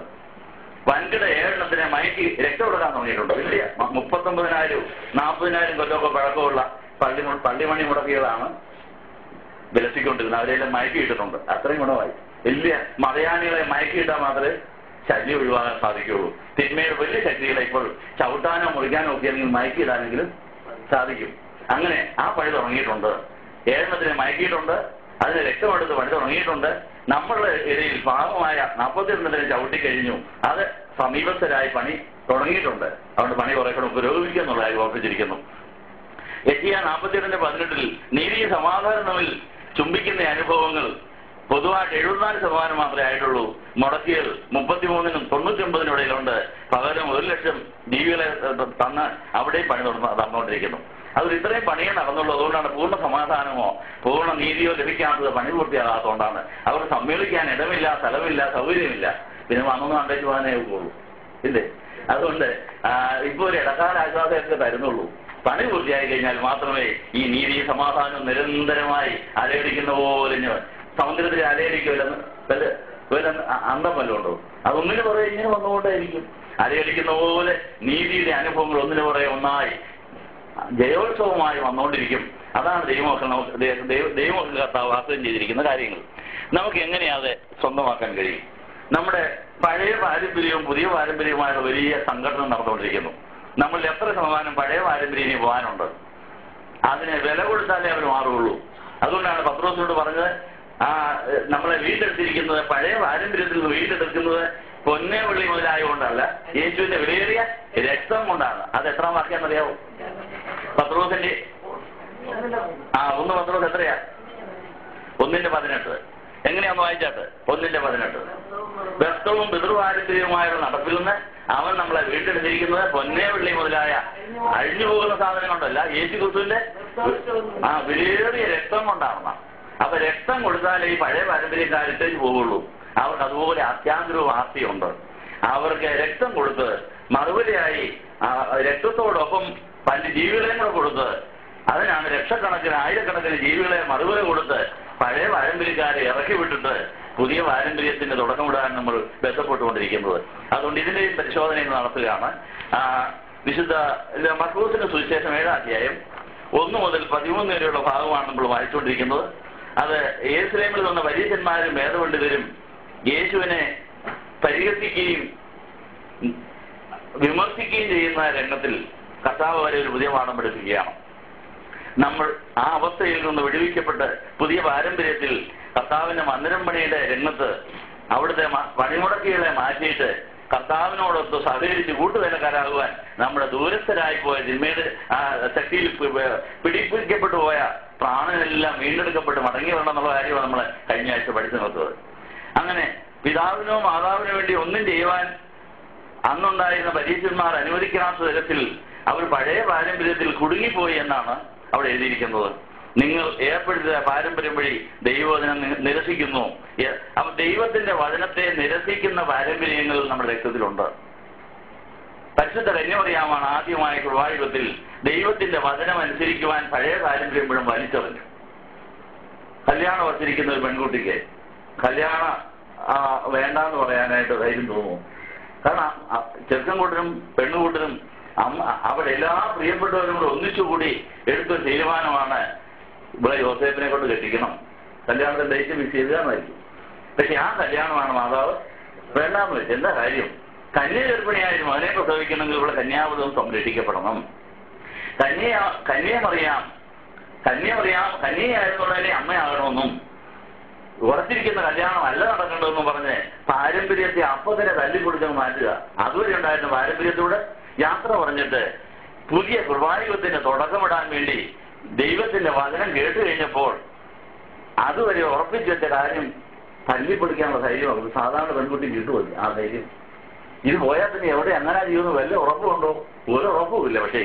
വൻകിട 7 മയക്കി രക്തം കൊടുക്കാൻ തുടങ്ങിയിട്ടുണ്ട്. വലിയ 39,000 40,000 കൊല്ലമൊക്കെ പഴക്കമുള്ള പള്ളിമണി മുടക്കിയതാണ് വിലസിക്കൊണ്ടിരുന്നത്. അവരെല്ലാം മയക്കിയിട്ടിട്ടുണ്ട്. അത്രയും ഗുണമായി. വലിയ മതയാനികളെ മയക്കിയിട്ടാൽ മാത്രമേ ശല്യം ഒഴിവാക്കാൻ സാധിക്കുകയുള്ളൂ. തിന്മയുടെ വലിയ ശക്തികളെ ഇപ്പോൾ ചവിട്ടാനോ മുറിക്കാനോ ഒക്കെ അല്ലെങ്കിൽ മയക്കിയിടാനെങ്കിലും സാധിക്കും. അങ്ങനെ ആ പണി തുടങ്ങിയിട്ടുണ്ട്. 7 മയക്കിയിട്ടുണ്ട്. അതിന് രക്തമെടുത്ത് പണി തുടങ്ങിയിട്ടുണ്ട്. നമ്മളുടെ ഇടയിൽ ഭാഗമായ 42 ചവിട്ടിക്കഴിഞ്ഞു. അത് സമീപസ്ഥരായി പണി തുടങ്ങിയിട്ടുണ്ട്. അതുകൊണ്ട് പണി കുറെ കൂടെ പുരോഗമിക്കുക എന്നുള്ള കാര്യം ഓർപ്പിച്ചിരിക്കുന്നു. യെശയ്യാ 42:18 നീതിയും സമാധാനം തമ്മിൽ ചുംബിക്കുന്ന അനുഭവങ്ങൾ പൊതുവായിട്ട് 74% മാത്രമേ ആയിട്ടുള്ളൂ. മുടക്കിയത് 33-നും 99-നും ഇടയിലുണ്ട്. പകരം 1,00,000 ജീവികളെ തന്ന് അവിടെ പണി നടന്നുകൊണ്ടിരിക്കുന്നു. അതിൽ ഇത്രയും പണിയെ നടന്നുള്ളൂ. അതുകൊണ്ടാണ് പൂർണ്ണ സമാധാനമോ പൂർണ്ണ നീതിയോ ലഭിക്കാത്തത്. പണി പൂർത്തിയാകാത്തതുകൊണ്ടാണ്. അവർ സമ്മേളിക്കാൻ ഇടമില്ല, സ്ഥലമില്ല, സൗകര്യമില്ല. പിന്നെ വന്നൊന്നും കണ്ടേച്ച് പോകാനേ ഉള്ളൂ ഇല്ലേ. അതുകൊണ്ട് ഇപ്പോൾ ഒരു ഇടക്കാല ആശ്വാസമൊക്കെ തരുന്നുള്ളൂ. പണി പൂർത്തിയായി കഴിഞ്ഞാൽ മാത്രമേ ഈ നീതി സമാധാനം നിരന്തരമായി അലയടിക്കുന്ന പോലെ സമുദ്രത്തിൽ അലയടിക്കുമല്ലെന്ന് അന്തം വല്ലതും ഉണ്ടോ? അതൊന്നിനു പുറകെ ഇങ്ങനെ വന്നുകൊണ്ടേയിരിക്കും. അലയടിക്കുന്ന പോലെ നീതിയുടെ അനുഭവങ്ങൾ ഒന്നിനു പുറകെ ഒന്നായി ജയോത്സവമായി വന്നുകൊണ്ടിരിക്കും. അതാണ് ദൈവമക്കൾ കർത്താവ് വാഗ്ദാനം ചെയ്തിരിക്കുന്ന കാര്യങ്ങൾ. നമുക്ക് എങ്ങനെയാ അത് സ്വന്തമാക്കാൻ കഴിയും? നമ്മുടെ പഴയ പാരമ്പര്യവും പുതിയ പാരമ്പര്യവുമായുള്ള വലിയ സംഘടന നടന്നുകൊണ്ടിരിക്കുന്നു. നമ്മളിൽ എത്ര ശതമാനം പഴയ പാരമ്പര്യം പോകാനുണ്ട്? അതിന് വില കൊടുത്താലേ അവർ മാറുകയുള്ളൂ. അതുകൊണ്ടാണ് പത്രോസിനോട് പറഞ്ഞത്, നമ്മളെ വീണ്ടെടുത്തിരിക്കുന്നത് പഴയ പാരമ്പര്യത്തിൽ നിന്ന് വീണ്ടെടുക്കുന്നത് പൊന്നെ വെള്ളി മുതലായതുകൊണ്ടല്ല, യേശുവിന്റെ വിലയേറിയ രക്തം കൊണ്ടാണ്. അത് എത്രാം വാക്യാന്നറിയാവോ? പത്രോസിന്റെ 1 പത്രോസ് എത്രയാ? 1:18. എങ്ങനെയാന്ന് വായിച്ചാട്ട്? 1:18. വ്യക്തവും പിതൃപാരമ്പര്യവുമായുള്ള നടപ്പിൽ നിന്ന് അവൻ നമ്മളെ വീണ്ടെടുത്തിരിക്കുന്നത് പൊന്നെ വെള്ളി മുതലായ അഴിഞ്ഞു പോകുന്ന സാധനം കൊണ്ടല്ല, യേശു ക്രിസ്തുവിന്റെ വിലയേറിയ രക്തം കൊണ്ടാണ്. അപ്പൊ രക്തം കൊടുത്താലേ ഈ പഴയ പാരമ്പര്യക്കാരിട്ടേക്ക് പോവുള്ളൂ. അവർക്ക് അതുപോലെ അത്യാന്തരവും ആസ്തിയുണ്ട്. അവർക്ക് രക്തം കൊടുത്ത് മറുപടിയായി രക്തത്തോടൊപ്പം പല ജീവികളെയും കൂടെ കൊടുത്ത്, അതിനാണ് ലക്ഷക്കണക്കിന് ആയിരക്കണക്കിന് ജീവികളെ മറുപല കൊടുത്ത് പഴയ പാരമ്പര്യക്കാരെ ഇറക്കി വിട്ടിട്ട് പുതിയ പാരമ്പര്യത്തിന്റെ തുടക്കമിടാൻ നമ്മൾ ബന്ധപ്പെട്ടുകൊണ്ടിരിക്കുന്നത്. അതുകൊണ്ട് ഇതിന്റെയും പരിശോധനയും നടത്തുകയാണ്. വിശുദ്ധ മർക്കോസിന്റെ സുവിശേഷം 7-ാം അധ്യായം 1 മുതൽ 13 വരെയുള്ള ഭാഗമാണ് നമ്മൾ വായിച്ചുകൊണ്ടിരിക്കുന്നത്. അത് യെരൂശലേമിൽ വന്ന പരീശന്മാരും വേദപണ്ഡിതരും യേശുവിനെ പരിഹസിക്കുകയും വിമർശിക്കുകയും ചെയ്യുന്ന രംഗത്തിൽ കർത്താവ് വരെ ഒരു പുതിയ പാഠം പഠിപ്പിക്കുകയാണ്. നമ്മൾ ആ അവസ്ഥയിൽ നിന്ന് വിടുവിക്കപ്പെട്ട് പുതിയ പാരമ്പര്യത്തിൽ കർത്താവിന്റെ മന്ദിരം പണിയുടെ രംഗത്ത് അവിടുത്തെ പണിമുടക്കികളെ മാറ്റിയിട്ട് കർത്താവിനോടൊത്ത് സഹകരിച്ച് കൂട്ടുവേലക്കാരാകുവാൻ നമ്മുടെ ദൂരസ്ഥരായി പോയ തിന്മയുടെ ശക്തിയിൽ പിടിപ്പിക്കപ്പെട്ടു പോയ പ്രാണനെല്ലാം വീണ്ടെടുക്കപ്പെട്ട് മടങ്ങി വരണം എന്നുള്ള കാര്യമാണ് നമ്മൾ കഴിഞ്ഞ ആഴ്ച പഠിച്ചു നിർത്തത്. അങ്ങനെ പിതാവിനോ മാതാവിനോ വേണ്ടി ഒന്നും ചെയ്യുവാൻ അന്നുണ്ടായിരുന്ന പരീശന്മാർ അനുവദിക്കാത്ത തരത്തിൽ അവർ പഴയ പാരമ്പര്യത്തിൽ കുടുങ്ങിപ്പോയി എന്നാണ് അവിടെ എഴുതിയിരിക്കുന്നത്. നിങ്ങൾ ഏർപ്പെടുത്തിയ പാരമ്പര്യം വഴി ദൈവവചനം നിരസിക്കുന്നു. അപ്പൊ ദൈവത്തിന്റെ വചനത്തെ നിരസിക്കുന്ന പാരമ്പര്യങ്ങൾ നമ്മുടെ രക്തത്തിലുണ്ട്. പരിശുദ്ധ കന്യമറിയാമാണ് ആദ്യമായ കൃപായുഗത്തിൽ ദൈവത്തിന്റെ വചനം അനുസരിക്കുവാൻ പഴയ പാരമ്പര്യം മുഴുവൻ വലിച്ചെറിഞ്ഞു. കല്യാണം വച്ചിരിക്കുന്ന ഒരു പെൺകുട്ടിക്ക് കല്യാണം വേണ്ടാന്ന് പറയാനായിട്ട് ധൈര്യം തോന്നുന്നു. കാരണം ചെറുക്കൻ കൂട്ടരും പെണ്ണുകൂട്ടരും അവിടെ എല്ലാ പ്രിയപ്പെട്ടവരും കൂടെ ഒന്നിച്ചുകൂടി എടുത്തൊരു തീരുമാനമാണ് ഇവിടെ യോസേപ്പിനെ കൊണ്ട് കെട്ടിക്കണം, കല്യാണത്തിന് ഡേറ്റ് ഫിക്സ് ചെയ്താന്നായിരിക്കും. പക്ഷെ ആ കല്യാണമാണ് മാതാവ് വേണ്ടാന്ന് വെച്ചത്. എന്താ കാര്യം? കന്യ ഗർഭിണിയായിട്ട് മകനെ പ്രസവിക്കണമെങ്കിൽ ഇവിടെ കന്യാവ്രതം സംരക്ഷിക്കപ്പെടണം. കന്യയായിരുന്നുള്ളതിനെ അമ്മയാകണമെന്നും ഉറച്ചിരിക്കുന്ന കല്യാണം അല്ല നടക്കേണ്ടതെന്നും പറഞ്ഞ് പാരമ്പര്യത്തെ അപ്പൊ തന്നെ തല്ലിപ്പൊടിച്ചങ്ങ് മാറ്റുക. അതുവരെ ഉണ്ടായിരുന്ന പാരമ്പര്യത്തോട് യാത്ര പറഞ്ഞിട്ട് പുതിയ കൃപായുഗത്തിന്റെ തുടക്കമിടാൻ വേണ്ടി ദൈവത്തിന്റെ വചനം കേട്ട് കഴിഞ്ഞപ്പോൾ അതുവരെ ഉറപ്പിച്ചു വെച്ച കാര്യം തല്ലിപ്പൊടിക്കാനുള്ള ധൈര്യം സാധാരണ പെൺകുട്ടി കിട്ടുമതി. ആ ധൈര്യം ഇത് പോയാൽ പിന്നെ എവിടെ എങ്ങനെ ചെയ്യുന്നു വല്ല ഉറപ്പുണ്ടോ? ഒരു ഉറപ്പുമില്ല. പക്ഷേ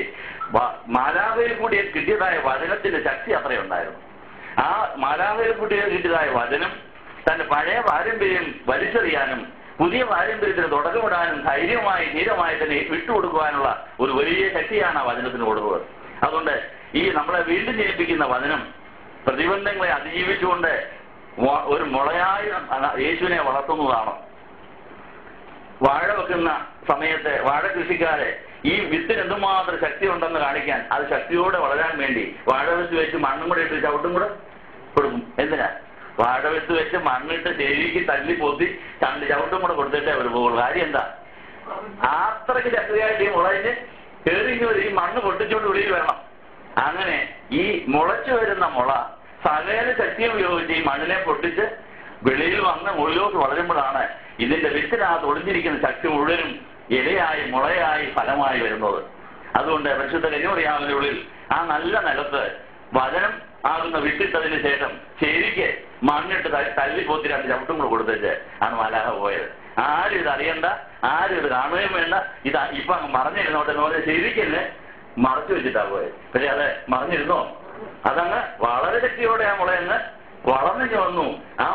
മാലാഖയിൽ കൂടി കിട്ടിയതായ വചനത്തിന്റെ ശക്തി അത്രയുണ്ടായിരുന്നു. ആ മാലാഖയിൽ കൂടി കിട്ടിയതായ വചനം തന്റെ പഴയ പാരമ്പര്യം വലിച്ചെറിയാനും പുതിയ പാരമ്പര്യത്തിന് തുടക്കമിടാനും ധൈര്യമായി തന്നെ വിട്ടുകൊടുക്കുവാനുള്ള ഒരു വലിയ ശക്തിയാണ് ആ വചനത്തിന് കൊടുക്കുന്നത്. അതുകൊണ്ട് ഈ നമ്മളെ വീണ്ടും ജനിപ്പിക്കുന്ന വചനം പ്രതിബന്ധങ്ങളെ അതിജീവിച്ചുകൊണ്ട് ഒരു മുളയായി യേശുവിനെ വളർത്തുന്നതാണ്. വാഴ വെക്കുന്ന സമയത്ത് വാഴ കൃഷിക്കാരെ ഈ വിത്തിന് എന്തുമാത്രം ശക്തി ഉണ്ടെന്ന് കാണിക്കാൻ അത് ശക്തിയോടെ വളരാൻ വേണ്ടി വാഴ വെച്ച് മണ്ണും കൂടെ ഇട്ട് ചവിട്ടും കൂടെ കൊടുക്കും. എന്തിനാ? വാഴ വെച്ച് മണ്ണിട്ട് ശരിക്ക് തല്ലി പൊത്തി ചവിട്ടും കൂടെ കൊടുത്തിട്ടേ അവർ പോകുള്ളൂ. കാര്യം എന്താ? അത്രയ്ക്ക് ശക്തിയായിട്ട് ഈ മുളഞ്ഞ് കയറി ഈ മണ്ണ് പൊട്ടിച്ചുകൊണ്ട് വെളിയിൽ വരണം. അങ്ങനെ ഈ മുളച്ചു വരുന്ന മുള സകല ശക്തി ഉപയോഗിച്ച് ഈ മണ്ണിനെ പൊട്ടിച്ച് വെളിയിൽ വന്ന് മുകളിലോട്ട് വളരുമ്പോഴാണ് ഇതിന്റെ വിത്തിനകത്ത് ഒളിഞ്ഞിരിക്കുന്ന ശക്തി മുഴുവനും ഇലയായി മുളയായി ഫലമായി വരുന്നത്. അതുകൊണ്ട് പരിശുദ്ധ കന്യമറിയാവിന്റെ ഉള്ളിൽ ആ നല്ല നിലത്ത് വചനം ആകുന്ന വിത്തിട്ടതിന് ശേഷം ശരിക്ക് മണ്ണിട്ട് തല്ലി പോത്തി 2 ചവിട്ടും കൂടെ കൊടുത്തേച്ച് ആണ് മാലാഖ പോയത്. ആരും ഇത് അറിയണ്ട, ആരും ഇത് കാണുകയും വേണ്ട. ഇത് ഇപ്പൊ അങ്ങ് മറഞ്ഞിരുന്നോട്ടെ എന്ന് പറഞ്ഞാൽ ശരിക്കന്നെ മറച്ചു വെച്ചിട്ടാ പോയത്. പക്ഷെ അത് മറഞ്ഞിരുന്നോ? അതങ്ങ് വളരെ ശക്തിയോടെ ആ മുളയെന്ന് വളർന്നു വന്നു. ആ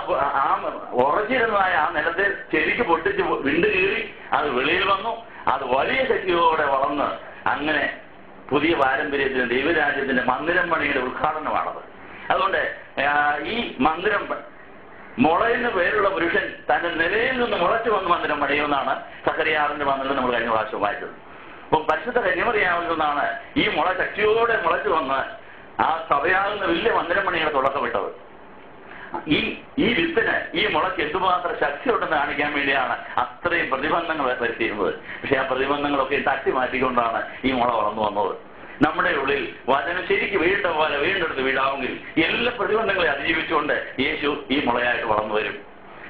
ഉറച്ചിരുന്നതായ ആ നിലത്തെ ശരിക്ക് പൊട്ടിച്ച് വിണ്ടു കീറി അത് വെളിയിൽ വന്നു. അത് വലിയ ശക്തിയോടെ വളർന്ന് അങ്ങനെ പുതിയ പാരമ്പര്യത്തിന് ദൈവരാജ്യത്തിന്റെ മന്ദിരം പണിയുടെ ഉദ്ഘാടനമാണത്. അതുകൊണ്ട് ഈ മന്ദിരം മുളയെന്ന് പേരുള്ള പുരുഷൻ തന്റെ നിലയിൽ നിന്ന് മുളച്ചു വന്ന് മന്ദിരം പണിയുമെന്നാണ് സക്കറിയാറിന്റെ മന്ദിരം നമ്മൾ കഴിഞ്ഞ പ്രാവശ്യം വായിച്ചത്. അപ്പം പരിശുദ്ധ കന്യമറിയാവുന്നതാണ് ഈ മുള ശക്തിയോടെ മുളച്ചു വന്ന് ആ സഭയാകുന്ന വലിയ മന്ദിരം പണിയുടെ തുടക്കമിട്ടത്. ഈ വിത്തിന് ഈ മുളയ്ക്ക് എന്തുമാത്രം ശക്തി ഉണ്ടെന്ന് കാണിക്കാൻ വേണ്ടിയാണ് അത്രയും പ്രതിബന്ധങ്ങൾ വരുത്തിയിരുന്നത്. പക്ഷെ ആ പ്രതിബന്ധങ്ങളൊക്കെ തട്ടി മാറ്റിക്കൊണ്ടാണ് ഈ മുള വളർന്നു വന്നത്. നമ്മുടെ ഉള്ളിൽ വചനം ശരിക്ക് വീണ്ട പോലെ വീണ്ടെടുത്ത് വീടാമെങ്കിൽ എല്ലാ പ്രതിബന്ധങ്ങളെ അതിജീവിച്ചുകൊണ്ട് യേശു ഈ മുളയായിട്ട് വളർന്നു വരും.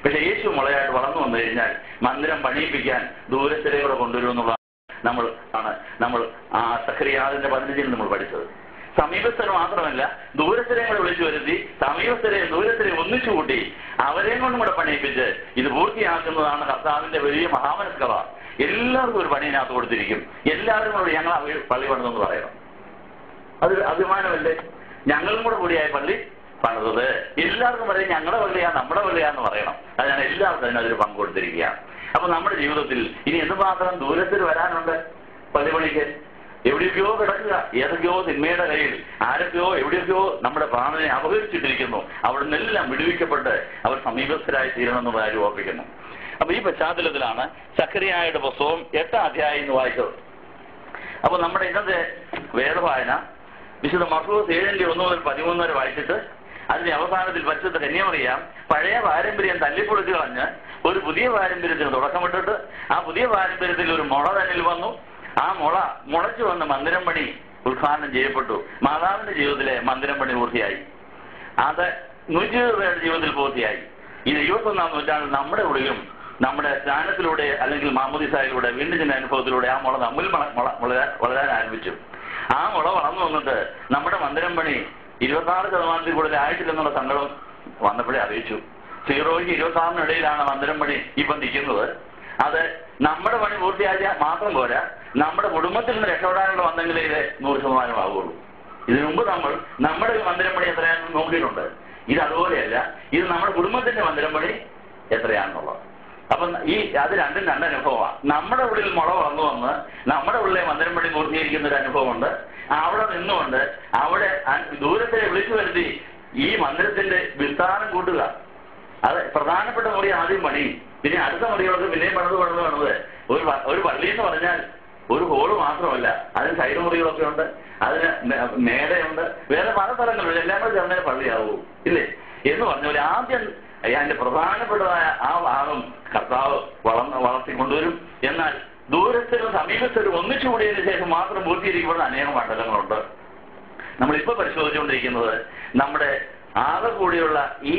പക്ഷെ യേശു മുളയായിട്ട് വളർന്നു വന്നു കഴിഞ്ഞാൽ മന്ദിരം പണിയിപ്പിക്കാൻ ദൂരസ്ഥരെ കൂടെ കൊണ്ടുവരുമെന്നുള്ള നമ്മൾ ആ സഖറിയാവിന്റെ 15 നമ്മൾ പഠിച്ചത്. സമീപസ്ഥരെ മാത്രമല്ല ദൂരസ്ഥരെ കൂടെ വിളിച്ചു വരുത്തി ദൂരസ്ഥരെ ഒന്നിച്ചുകൂട്ടി അവരെയും കൊണ്ടും കൂടെ പണിയിപ്പിച്ച് ഇത് പൂർത്തിയാക്കുന്നതാണ് കർത്താവിന്റെ വലിയ മഹാമനസ്കത. എല്ലാവർക്കും ഒരു പണിയിനകത്ത് കൊടുത്തിരിക്കും. എല്ലാവരും കൂടെ ഞങ്ങൾ പള്ളി പണിതെന്ന് പറയണം. അതൊരു അഭിമാനമല്ലേ? ഞങ്ങളും കൂടെ കൂടിയായി പള്ളി പണിതത്. എല്ലാവർക്കും പറയും ഞങ്ങളുടെ പള്ളിയാ നമ്മുടെ പള്ളിയാന്ന് പറയണം. അതിനാണ് എല്ലാവർക്കും അതിനൊരു പങ്ക് കൊടുത്തിരിക്കുകയാണ്. അപ്പൊ നമ്മുടെ ജീവിതത്തിൽ ഇനി എന്തുമാത്രം ദൂരത്തിൽ വരാനുണ്ട് പള്ളി പണിക്ക്? എവിടെയൊക്കെയോ കിടക്കുക, ഏതൊക്കെയോ തിന്മയുടെ കയ്യിൽ ആരൊക്കെയോ എവിടെയൊക്കെയോ നമ്മുടെ പ്രാണനെ അപഹരിച്ചിട്ടിരിക്കുന്നു. അവിടെ നിന്നെല്ലാം വിടുവിക്കപ്പെട്ട് അവർ സമീപസ്ഥരായി തീരണമെന്നുള്ള കാര്യം ഓർപ്പിക്കുന്നു. അപ്പൊ ഈ പശ്ചാത്തലത്തിലാണ് സക്കറിയായുടെ പുസ്തകം 8-ാം അധ്യായം എന്ന് വായിച്ചത്. അപ്പൊ നമ്മുടെ ഇന്നത്തെ വേദവായന വിശുദ്ധ മർക്കോസ് 7:1-13 വരെ വായിച്ചിട്ട് അതിന്റെ അവസാനത്തിൽ പരിശുദ്ധ കന്യമറിയാം പഴയ പാരമ്പര്യം തല്ലിപ്പൊളിച്ചു കളഞ്ഞ് ഒരു പുതിയ പാരമ്പര്യത്തിന് തുടക്കമിട്ടിട്ട് ആ പുതിയ പാരമ്പര്യത്തിൽ ഒരു മുള തന്നിൽ വന്നു. ആ മുളച്ചു വന്ന മന്ദിരം പണി ഉദ്ഘാടനം ചെയ്യപ്പെട്ടു. മാതാവിന്റെ ജീവിതത്തിലെ മന്ദിരം പണി പൂർത്തിയായി. അത് 120 പേരുടെ ജീവിതത്തിൽ പൂർത്തിയായി. ഇത് 21-ാം നൂറ്റാണ്ടിൽ നമ്മുടെ ഉള്ളിലും നമ്മുടെ സ്നാനത്തിലൂടെ അല്ലെങ്കിൽ മാമോദിസായിലൂടെ വീണ്ടും ചില അനുഭവത്തിലൂടെ ആ മുള നമ്മിൽ വളരാൻ ആരംഭിച്ചു. ആ മുള വളർന്നു വന്നിട്ട് നമ്മുടെ മന്ദിരം പണി 26% കൂടുതൽ ആയിട്ടില്ലെന്നുള്ള സങ്കടം വന്നപ്പോഴേ അറിയിച്ചു. 0-ക്ക് 26-നും ഇടയിലാണ് മന്ദിരം പണി ഇപ്പം നിൽക്കുന്നത്. അത് നമ്മുടെ പണി പൂർത്തിയാക്കിയാൽ മാത്രം പോരാ, നമ്മുടെ കുടുംബത്തിൽ നിന്ന് രക്ഷപ്പെടാനുള്ള വന്നെങ്കിലേ ഇത് 100% ആവുകയുള്ളൂ. ഇതിനു മുമ്പ് നമ്മൾ നമ്മുടെ മന്ദിരം പണി എത്രയാണെന്ന് നോക്കിയിട്ടുണ്ട്. ഇത് അതുപോലെയല്ല, ഇത് നമ്മുടെ കുടുംബത്തിന്റെ മന്ദിരം പണി എത്രയാണെന്നുള്ളത്. അപ്പം അത് രണ്ടും രണ്ടനുഭവമാണ്. നമ്മുടെ ഉള്ളിൽ മുള വളർന്നു വന്ന് നമ്മുടെ ഉള്ളിലെ മന്ദിരം പണി പൂർത്തീകരിക്കുന്ന ഒരു അനുഭവമുണ്ട്. അവിടെ നിന്നുകൊണ്ട് അവിടെ ദൂരത്തെ വിളിച്ചു വരുത്തി ഈ മന്ദിരത്തിന്റെ വിസ്താരം കൂട്ടുക. അത് പ്രധാനപ്പെട്ട മുറി ആദ്യം പണി, പിന്നെ അടുത്ത മുറികളൊക്കെ പിന്നെയും പണിത് ഒരു പള്ളി എന്ന് പറഞ്ഞാൽ ഒരു ഹോള് മാത്രമല്ല, അതിന് സൈഡ് മുറികളൊക്കെ ഉണ്ട്, അതിന് മേടയുണ്ട്, വേറെ പല സ്ഥലങ്ങളുണ്ട്. എല്ലാം കൂടെ ചേർന്നതിന് പള്ളിയാവൂ ഇല്ലേ എന്ന് പറഞ്ഞ ആദ്യം അതിന്റെ പ്രധാനപ്പെട്ടതായ ആ ഭാഗം കർത്താവ് വളർത്തിക്കൊണ്ടുവരും. എന്നാൽ ദൂരത്തിലും സമീപത്തിലും ഒന്നിച്ചുകൂടിയതിനു ശേഷം മാത്രം പൂർത്തീകരിക്കപ്പെടുന്ന അനേകം മണ്ഡലങ്ങളുണ്ട്. നമ്മളിപ്പോൾ പരിശോധിച്ചുകൊണ്ടിരിക്കുന്നത് നമ്മുടെ ആകെ കൂടിയുള്ള ഈ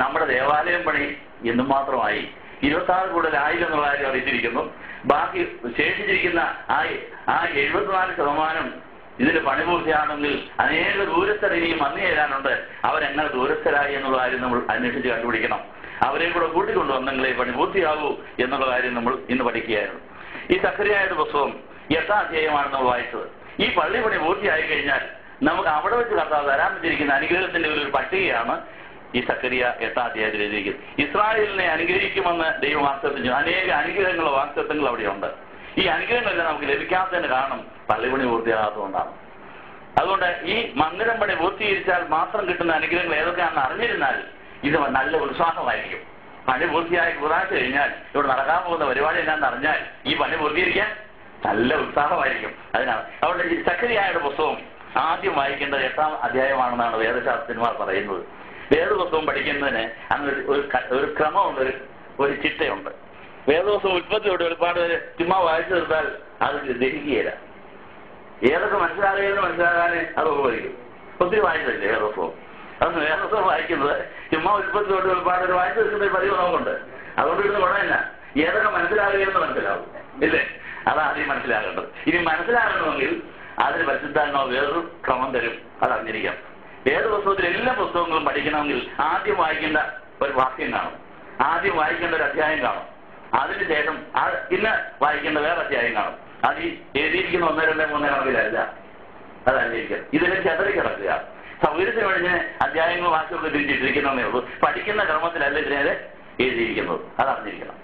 നമ്മുടെ ദേവാലയം പണി എന്തുമാത്രമായി 26 കൂടുതൽ 1000 എന്നുള്ള കാര്യം അറിയിച്ചിരിക്കുന്നു. ബാക്കി ശേഷിച്ചിരിക്കുന്ന ആ 74% ഇതിന്റെ പണി പൂർത്തിയാണെങ്കിൽ അനേക ദൂരസ്ഥർ ഇനിയും വന്നു ചേരാനുണ്ട്. അവരെങ്ങനെ ദൂരസ്ഥരായി എന്നുള്ള കാര്യം നമ്മൾ അന്വേഷിച്ച് കണ്ടുപിടിക്കണം. അവരെ കൂടെ കൂട്ടിക്കൊണ്ടുവന്നെങ്കിലേ പണി പൂർത്തിയാകൂ എന്നുള്ള കാര്യം നമ്മൾ ഇന്ന് പഠിക്കുകയായിരുന്നു. ഈ സക്കറിയായുടെ പുസ്തകം 8ാം അധ്യായമാണ് നമ്മൾ വായിച്ചത്. ഈ പള്ളി പണി പൂർത്തിയായി കഴിഞ്ഞാൽ നമുക്ക് അവിടെ വെച്ച് കർത്താവ് തരാൻ വെച്ചിരിക്കുന്ന അനുഗ്രഹത്തിന്റെ ഒരു പട്ടികയാണ് ഈ സക്കറിയ 8ാം അധ്യായത്തിൽ എഴുതിയിരിക്കുന്നത്. ഇസ്രായേലിനെ അനുഗ്രഹിക്കുമെന്ന് ദൈവം വാഗ്ദത്തം, അനേക അനുഗ്രഹങ്ങളോ വാഗ്ദത്തങ്ങൾ അവിടെയുണ്ട്. ഈ അനുഗ്രഹങ്ങളെല്ലാം നമുക്ക് ലഭിക്കാത്തതിന് കാരണം പള്ളിപണി പൂർത്തിയാകാത്തതുകൊണ്ടാണ്. അതുകൊണ്ട് ഈ മന്ദിരം പണി പൂർത്തീകരിച്ചാൽ മാത്രം കിട്ടുന്ന അനുഗ്രഹങ്ങൾ ഏതൊക്കെയാണെന്ന് അറിഞ്ഞിരുന്നാൽ ഇത് നല്ല ഉത്സാഹമായിരിക്കും. പണി പൂർത്തിയായി കൂടാഴ്ച കഴിഞ്ഞാൽ ഇവിടെ നടക്കാൻ പോകുന്ന പരിപാടി എന്നാന്ന് അറിഞ്ഞാൽ ഈ പണി പൂർത്തീകരിക്കാൻ നല്ല ഉത്സാഹമായിരിക്കും. അതിനാണ് അവിടെ ഈ സക്കറിയായുടെ പുസ്തകം ആദ്യം വായിക്കേണ്ടത് 8ാം അധ്യായമാണെന്നാണ് വേദശാസ്ത്രജ്ഞന്മാർ പറയുന്നത്. വേദപുസ്തകം പഠിക്കുന്നതിന് അങ്ങനെ ഒരു ക്രമമുണ്ട്, ഒരു ചിട്ടയുണ്ട്. വേദപുസ്തകം ഉൽപ്പത്തിയോട് ഒരുപാട് ചുമ്മാ വായിച്ചു തീർത്താൽ അത് ദഹിക്കുകയില്ല. ഏതൊക്കെ മനസ്സിലാകാൻ അത് ഉപകരിക്കും. ഒത്തിരി വായിച്ചില്ലേ വേദപുസ്തകം? അതൊന്ന് വേദപുസ്തകം വായിക്കുന്നത് ചുമ്മാ ഉൽപ്പത്തിയോട് ഒരുപാട് വായിച്ചു തീർക്കുന്ന ഒരു പതിവ് നമുക്കുണ്ട്. അതുകൊണ്ട് ഇരുന്ന് കുഴപ്പമില്ല, ഏതൊക്കെ മനസ്സിലാകുകയെന്ന് മനസ്സിലാവും ഇല്ലേ? അതാദ്യം മനസ്സിലാകേണ്ടത്. ഇനി മനസ്സിലാകണമെങ്കിൽ അതിന് പരിശുദ്ധാത്മാവ് വേറൊരു ക്രമം തരും, അത് അറിഞ്ഞിരിക്കാം. വേദപുസ്തകത്തിൽ എല്ലാ പുസ്തകങ്ങളും പഠിക്കണമെങ്കിൽ ആദ്യം വായിക്കേണ്ട ഒരു വാക്യം കാണും, ആദ്യം വായിക്കേണ്ട ഒരു അധ്യായം കാണും, അതിനുശേഷം പിന്നെ വായിക്കേണ്ട വേറെ അധ്യായം കാണും. അത് ഈ എഴുതിയിരിക്കുന്ന 1, 2, 3 കണക്കിലല്ല, അതല്ലിരിക്കുക. ഇതിനെ ചെതറി കിടക്കുക. സൗകര്യത്തിന് കഴിഞ്ഞ് അധ്യായങ്ങൾ വാക്കുകൾ തിരിച്ചിട്ടിരിക്കുന്നതേ ഉള്ളൂ. പഠിക്കുന്ന ക്രമത്തിലല്ല ഇതിനെ എഴുതിയിരിക്കുന്നത്, അതറിഞ്ഞിരിക്കണം.